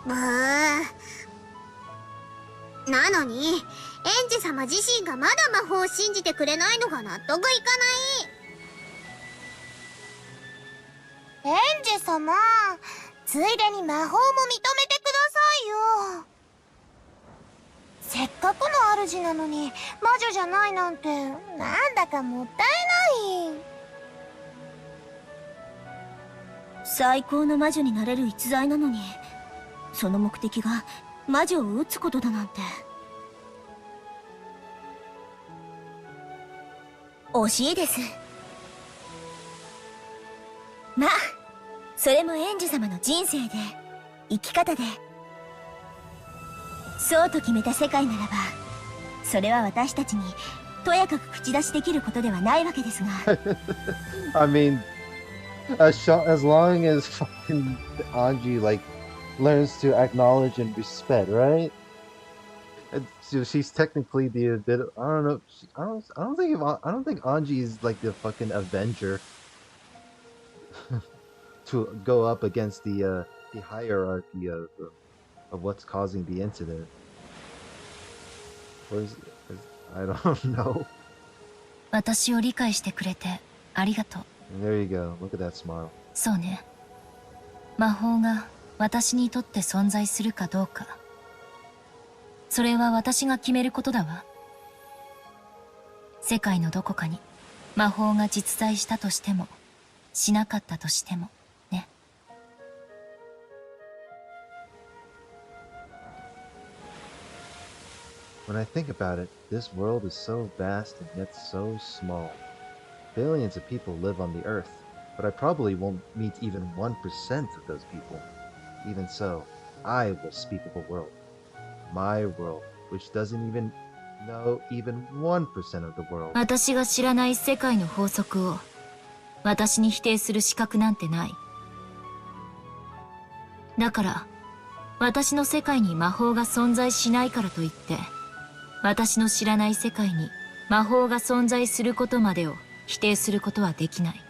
なのにエンジ様自身がまだ魔法を信じてくれないのが納得いかない。エンジ様、ついでに魔法も認めてくださいよ。せっかくの主なのに魔女じゃないなんてなんだかもったいない。最高の魔女になれる逸材なのにその目的が魔女を撃つことだなんて。惜しいです。まあそれもエンジ様の人生で生き方でそうと決めた世界ならばそれは私たちにとやかく口出しできることではないわけですが。I mean, as long as fucking Ange like learns to acknowledge and respect, right? So she's technically the bit. I don't know. I don't think Anji is like the fucking Avenger to go up against the hierarchy of what's causing the incident. Or is I don't know. 私を理解してくれてありがとう。 And there you go. Look at that smile. そうね。魔法が私にとって存在するかどうか。それは私が決めることだわ。世界のどこかに魔法が実在したとしても、しなかったとしても、ね。When I think about it, this world is so vast and yet so small. Billions of people live on the Earth, but I probably won't meet even 1% of those people. Even so, I will speak of a world. My world, which doesn't even know even 1% of the world. 私が知らない世界の法則を私に否定する資格なんてない。だから、私の世界に魔法が存在しないからといって、私の知らない世界に魔法が存在することまでを否定することはできない。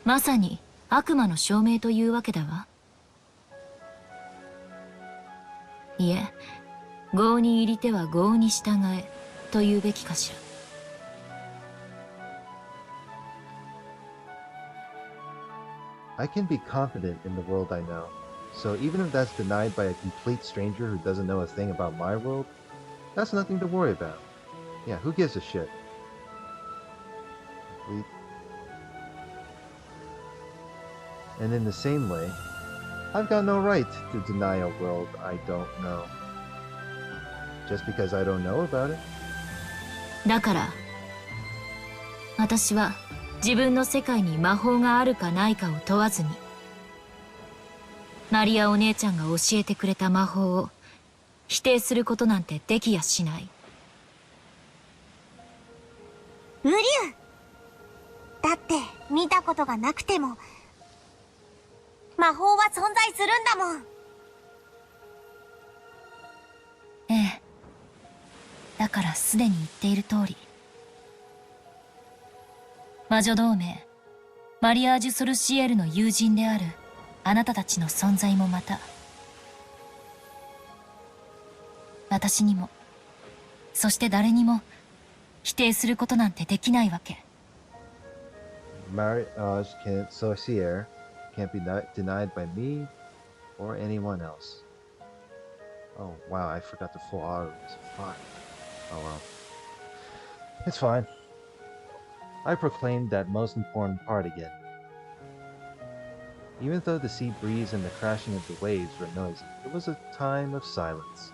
まさに悪魔の証明というわけだわ。いえ、業に入りては業に従えと言うべきかしら。I can be confident in the world I know. So even if that's denied by a complete stranger who doesn't know a thing about my world, that's nothing to worry about. Yeah, who gives a shit? And in the same way, I've got no right to deny a world I don't know. Just because I don't know about it. だから、私は自分の世界に魔法があるかないかを問わずに、マリアお姉ちゃんが教えてくれた魔法を否定することなんてできやしない。ウリュウだって見たことがなくても魔法は存在するんだもん。ええ。だからすでに言っている通り、魔女同盟マリアージュ・ソルシエルの友人であるあなたたちの存在もまた私にも、そして誰にも否定することなんてできないわけ。Marriage sorcière can't be denied by me or anyone else. Oh wow, I forgot the full autos. Fuck. Oh well. It's fine. I proclaimed that most important part again. Even though the sea breeze and the crashing of the waves were noisy, it was a time of silence.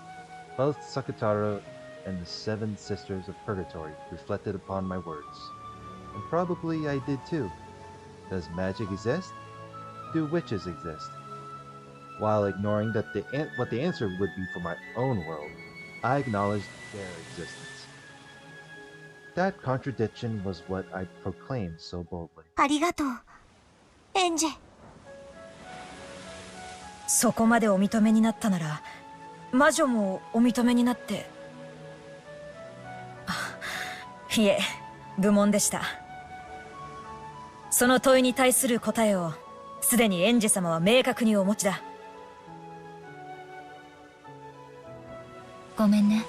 Both Sakataro and the 7 Sisters of Purgatory reflected upon my words. And probably I did too. Does magic exist? Do witches exist? While ignoring that what the answer would be for my own world, I acknowledged their existence. That contradiction was what I proclaimed so boldly. ありがとう、エンジェ。そこまでお認めになったなら、魔女もお認めになって。いえ、愚問でした。その問いに対する答えをすでにエンジェ様は明確にお持ちだ。ごめんね。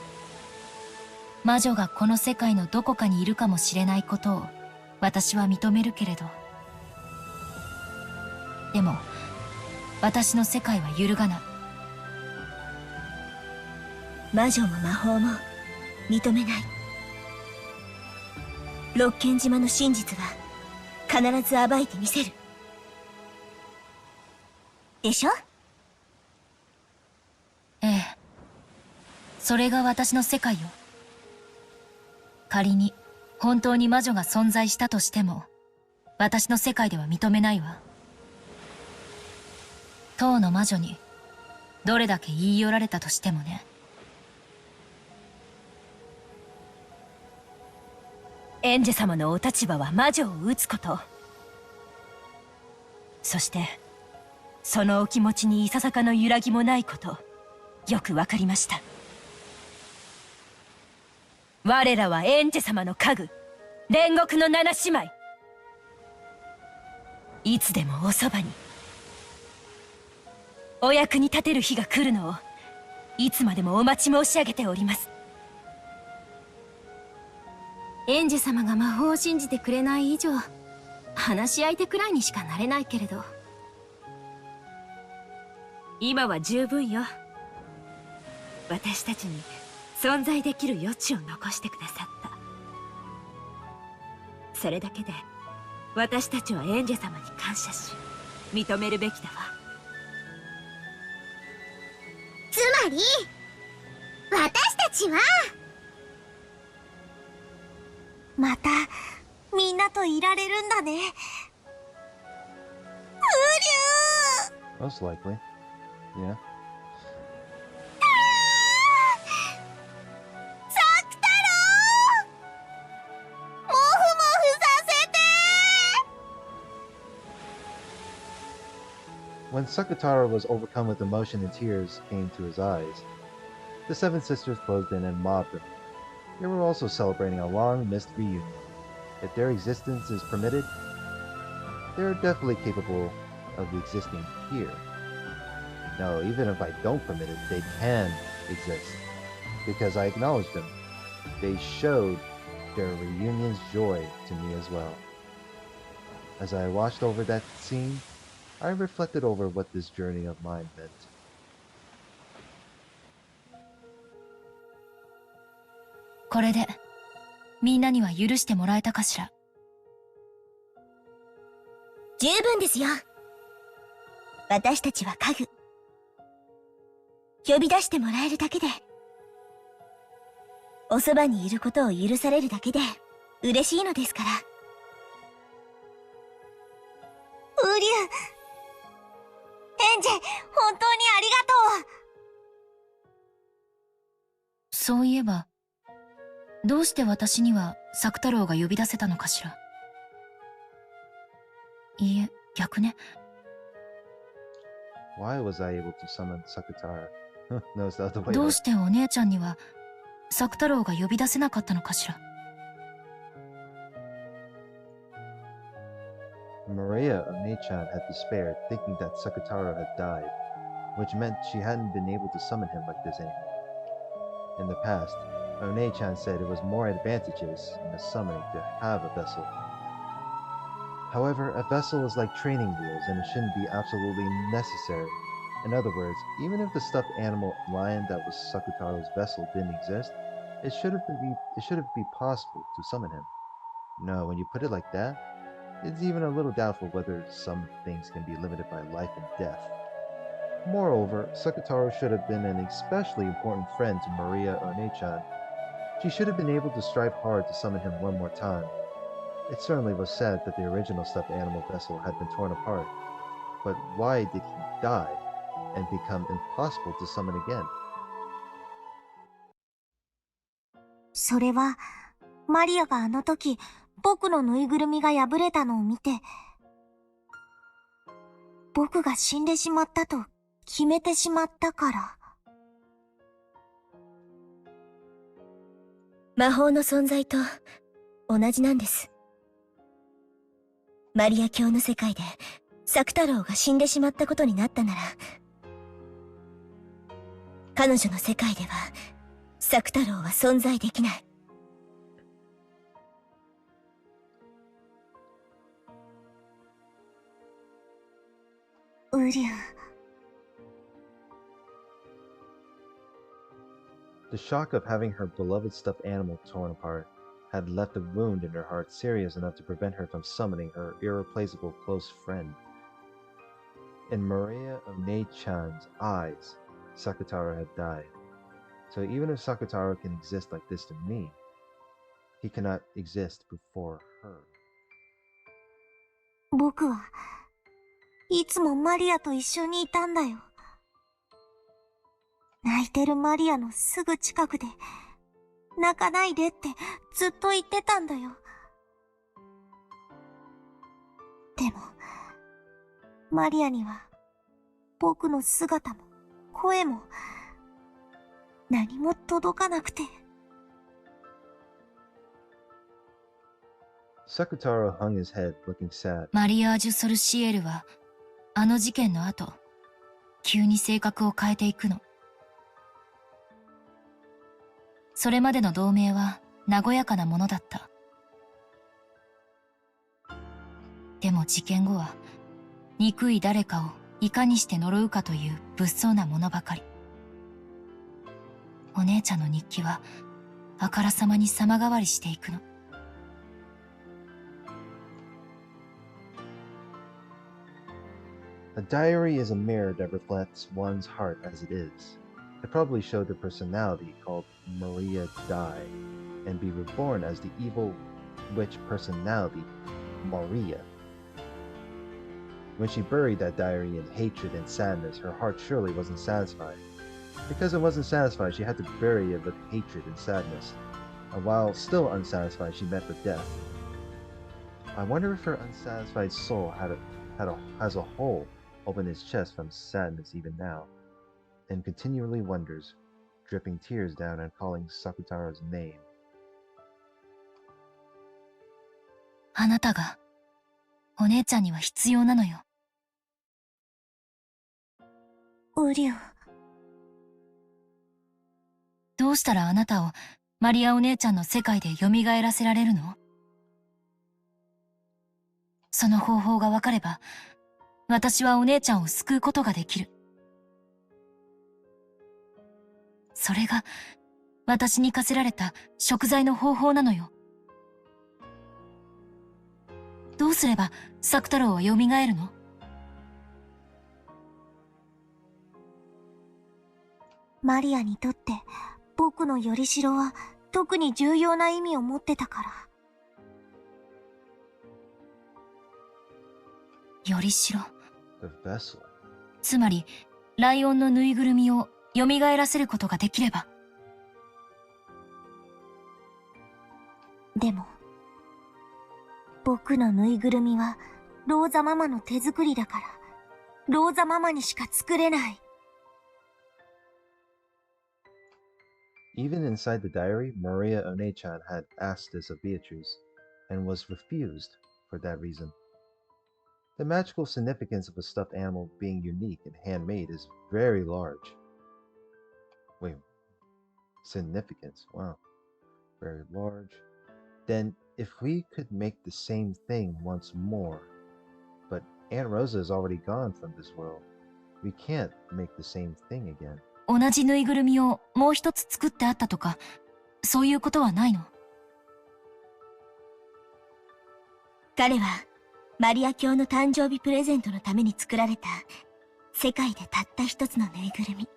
魔女がこの世界のどこかにいるかもしれないことを私は認めるけれど、でも私の世界は揺るがない。魔女も魔法も認めない。六軒島の真実は必ず暴いてみせる。でしょ？ええ。それが私の世界よ。仮に本当に魔女が存在したとしても、私の世界では認めないわ。当の魔女にどれだけ言い寄られたとしてもね。エンジェ様のお立場は魔女を討つこと。そしてそのお気持ちにいささかの揺らぎもないこと。よくわかりました。我らはエンジェ様の家具、煉獄の七姉妹。いつでもおそばに。お役に立てる日が来るのをいつまでもお待ち申し上げております。エンジェ様が魔法を信じてくれない以上、話し相手くらいにしかなれないけれど。今は十分よ。私たちに存在できる余地を残してくださった。それだけで私たちはエンジェ様に感謝し認めるべきだわ。つまり私たちはまたみんなといられるんだね。うりゅー Most likely. Yeah. サク太郎、もふもふさせて。 When Sakatara was overcome with emotion and tears came to his eyes, the seven sisters closed in and mobbed him. They were also celebrating a long-missed reunion. If their existence is permitted, they are definitely capable of existing here. No, even if I don't permit it, they can exist. Because I acknowledged them. They showed their reunion's joy to me as well. As I watched over that scene, I reflected over what this journey of mine meant. これでみんなには許してもらえたかしら。十分ですよ。私たちは家具。呼び出してもらえるだけで、おそばにいることを許されるだけで嬉しいのですから。ウリュウ、エンジェ、本当にありがとう。そういえば、どうして私には作太郎が呼び出せたのかしら。いいえ、逆ね。Why was I able to summon Sakatara? No, it's the other way どう around. してお姉ちゃんには作太郎が呼び出せなかったのかしら。Maria Onechan had despaired, thinking that Sakatara had died, which meant she hadn't been able to summon him like this anymore. In the past, Onechan said it was more advantageous in the summoning to have a vessel. However, a vessel is like training wheels and it shouldn't be absolutely necessary. In other words, even if the stuffed animal lion that was Sakutaro's vessel didn't exist, it shouldn't be possible to summon him. No, when you put it like that, it's even a little doubtful whether some things can be limited by life and death. Moreover, Sakutaro should have been an especially important friend to Maria Onechan. She should have been able to strive hard to summon him one more time. It certainly was sad that the original stuffed animal vessel had been torn apart. But why did he die and become impossible to summon again? それはマリアがあの時僕のぬいぐるみが破れたのを見て、僕が死んでしまったと決めてしまったから。魔法の存在と同じなんです。マリア教の世界で作太郎が死んでしまったことになったなら、彼女の世界では作太郎は存在できない。ウリュウ。The shock of having her beloved stuffed animal torn apart had left a wound in her heart serious enough to prevent her from summoning her irreplaceable close friend. In Maria Onechan's eyes, Sakutaro had died. So even if Sakutaro can exist like this to me, he cannot exist before her. 僕はいつもマリアと一緒にいたんだよ。泣いてるマリアのすぐ近くで、泣かないでってずっと言ってたんだよ。でも、マリアには僕の姿も声も何も届かなくて。Sakutaro hung his head, looking sad. マリアージュ・ソルシエルはあの事件の後、急に性格を変えていくの。それまでの同盟は和やかなものだった。でも事件後は憎い誰かをいかにして呪うかという物騒なものばかり。お姉ちゃんの日記はあからさまに様変わりしていくの。A diary is a mirror that reflects one's heart as it is. It probably showed a personality called Maria die and be reborn as the evil witch personality, Maria. When she buried that diary in hatred and sadness, her heart surely wasn't satisfied. Because it wasn't satisfied, she had to bury it with hatred and sadness. And while still unsatisfied, she met with death. I wonder if her unsatisfied soul has a hole open its chest from sadness even now, and continually wonders, dripping tears down and calling Sakutaro's name. あなたがお姉ちゃんには必要なのよ。ウリュウ。どうしたらあなたをマリアお姉ちゃんの世界で蘇らせられるの？その方法がわかれば、私はお姉ちゃんを救うことができる。それが私に課せられた贖罪の方法なのよ。どうすればサク太郎は蘇るの？マリアにとって僕のよりしろは特に重要な意味を持ってたから。よりしろ。The vessel. つまり、ライオンのぬいぐるみを蘇らせることができれば。でも、僕のぬいぐるみはローザママの手作りだから、ローザママにしか作れない。Even inside the diary, Maria Onechan had asked this of Beatrice, and was refused for that reason. The magical significance of a stuffed animal being unique and handmade is very large. Wait, significance, wow, very large. Then, if we could make the same thing once more, but Aunt Rosa is already gone from this world, we can't make the same thing again. 同じぬいぐるみをもう一つ作ってあったとか、そういうことはないの？彼はマリア卿の誕生日プレゼントのために作られた世界でたった一つのぬいぐるみ。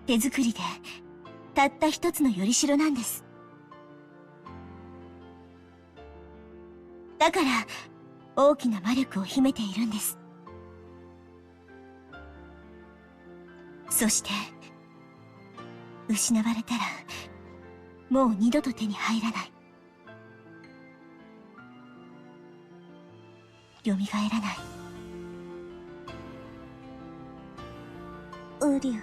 手作りでたった一つのよりしろなんです。だから大きな魔力を秘めているんです。そして失われたらもう二度と手に入らない。蘇らない。ウリュウ。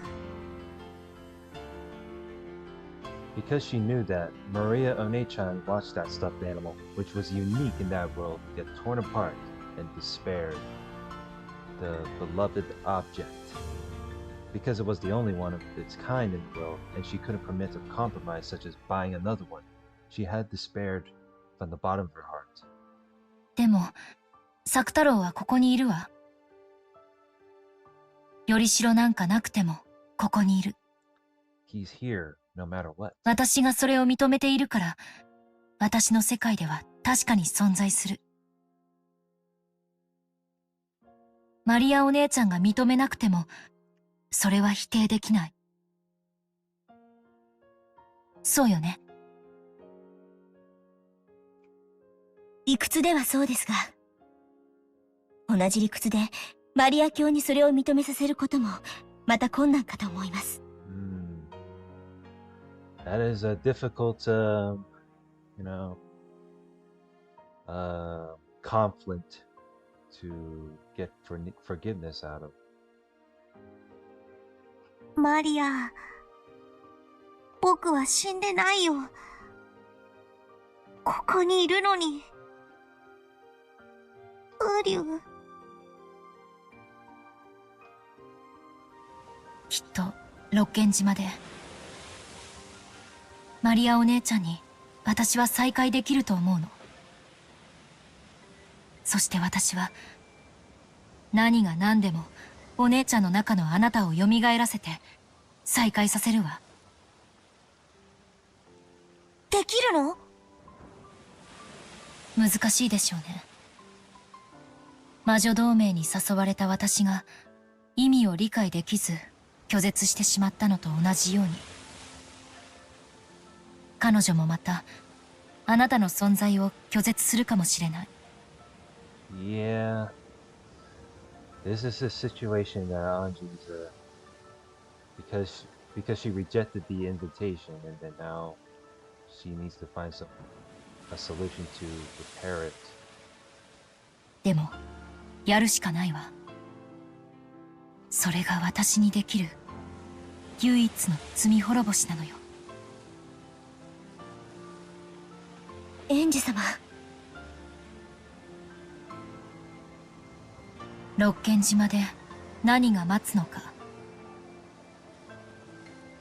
Because she knew that, Maria Onechan watched that stuffed animal, which was unique in that world, get torn apart and despaired. The beloved object. Because it was the only one of its kind in the world, and she couldn't permit a compromise such as buying another one. She had despaired from the bottom of her heart. でも、サク太郎はここにいるわ。よりしろなんかなくても、ここにいる。He's here, no matter what. 私がそれを認めているから、私の世界では確かに存在する。マリアお姉ちゃんが認めなくても、それは否定できない。そうよね。理屈ではそうですが、同じ理屈でマリア卿にそれを認めさせることもまた困難かと思います。That is a difficult, conflict to get forgiveness out of. マリア、僕は死んでないよ。ここにいるのに。ウリュウ。きっと六軒島でマリアお姉ちゃんに私は再会できると思うの。そして私は何が何でもお姉ちゃんの中のあなたを蘇らせて再会させるわ。できるの？難しいでしょうね。魔女同盟に誘われた私が意味を理解できず拒絶してしまったのと同じように、彼女もまたあなたの存在を拒絶するかもしれない。Yeah, this is a situation that Ange's because she rejected the invitation, and then now she needs to find a solution to repair it. でもやるしかないわ。それが私にできる唯一の罪滅ぼしなのよ。エンジ様。六軒島で何が待つのか、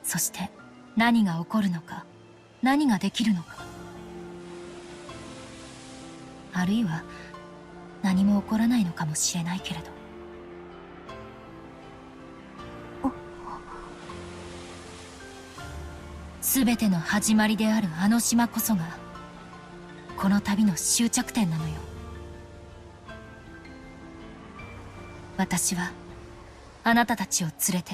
そして何が起こるのか、何ができるのか、あるいは何も起こらないのかもしれないけれど、全ての始まりであるあの島こそがこの旅の終着点なのよ。私はあなたたちを連れて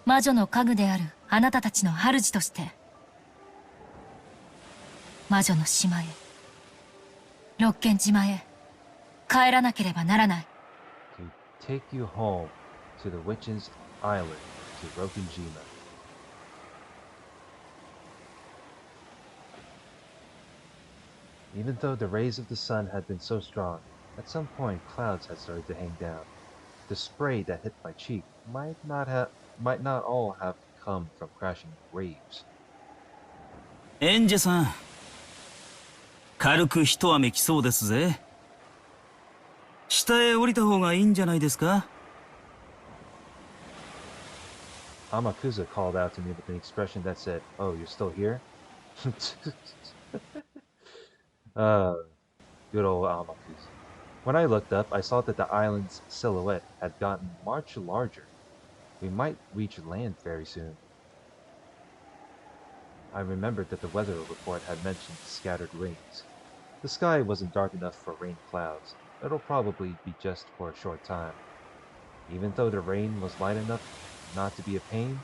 魔女の家具であるあなたたちの主として魔女の島へ、六軒島へ帰らなければならない。 To take you home to the Witch's Island, to Rokenjima. Even though the rays of the sun had been so strong, at some point clouds had started to hang down. The spray that hit my cheek might not all have come from crashing waves. エンジェさん、軽く一雨来そうですぜ。下へ降りた方がいいんじゃないですか？ Amakusa called out to me with an expression that said, "Oh, you're still here?" Good old Amakusa. When I looked up, I saw that the island's silhouette had gotten much larger. We might reach land very soon. I remembered that the weather report had mentioned scattered rains. The sky wasn't dark enough for rain clouds. It'll probably be just for a short time. Even though the rain was light enough not to be a pain,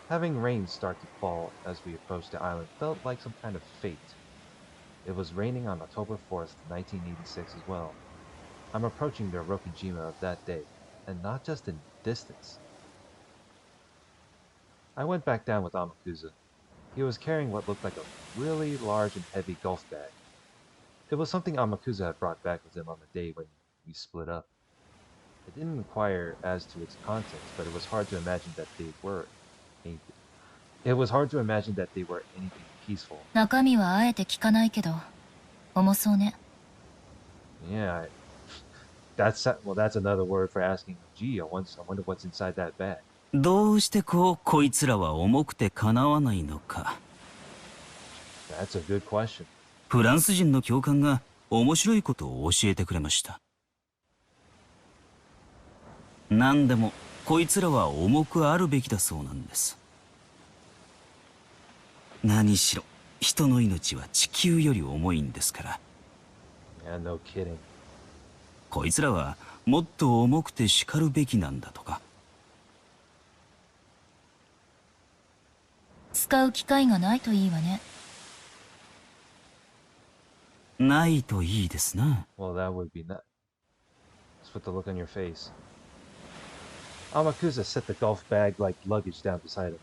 having rain start to fall as we approached the island felt like some kind of fate. It was raining on October 4th, 1986 as well. I'm approaching the Rokujima of that day, and not just in distance. I went back down with Amakusa. He was carrying what looked like a really large and heavy golf bag. It was something Amakusa had brought back with him on the day when we split up. I didn't inquire as to its contents, but it was hard to imagine that they were anything. It was hard to imagine that they were anything peaceful. 中身はあえて聞かないけど重そうね。 Yeah, that's another word for asking. Gee, I wonder what's inside that bag. どうしてこいつらは重くてかなわないのか。 That's a good question. フランス人の教官が面白いことを教えてくれました。何でもこいつらは重くあるべきだそうなんです。何しろ人の命は地球より重いんですから。Yeah, no kidding. こいつらはもっと重くてしかるべきなんだとか。使う機会がないといいわね。ないといいですな。Well, that would be nice. Let's put the look on your face. Amakusa set the golf bag like luggage down beside him.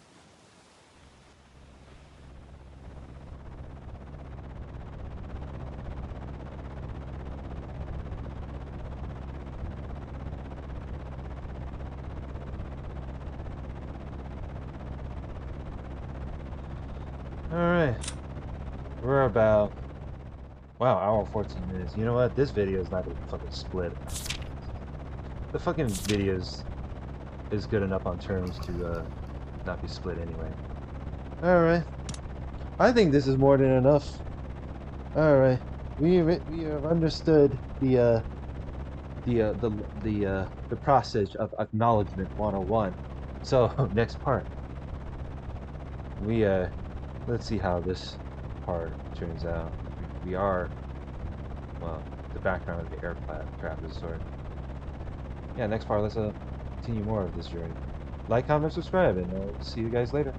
Alright. We're about, wow, hour 14 minutes. You know what? This video is not gonna be fucking split. The fucking videos is good enough on terms to not be split anyway. Alright. I think this is more than enough. Alright. We have understood the process of acknowledgement 101. So next part. Let's see how this part turns out. We are, well, the background of the aircraft is sort. Yeah, next part, let's continue more of this journey. Like, comment, subscribe, and see you guys later.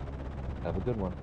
Have a good one.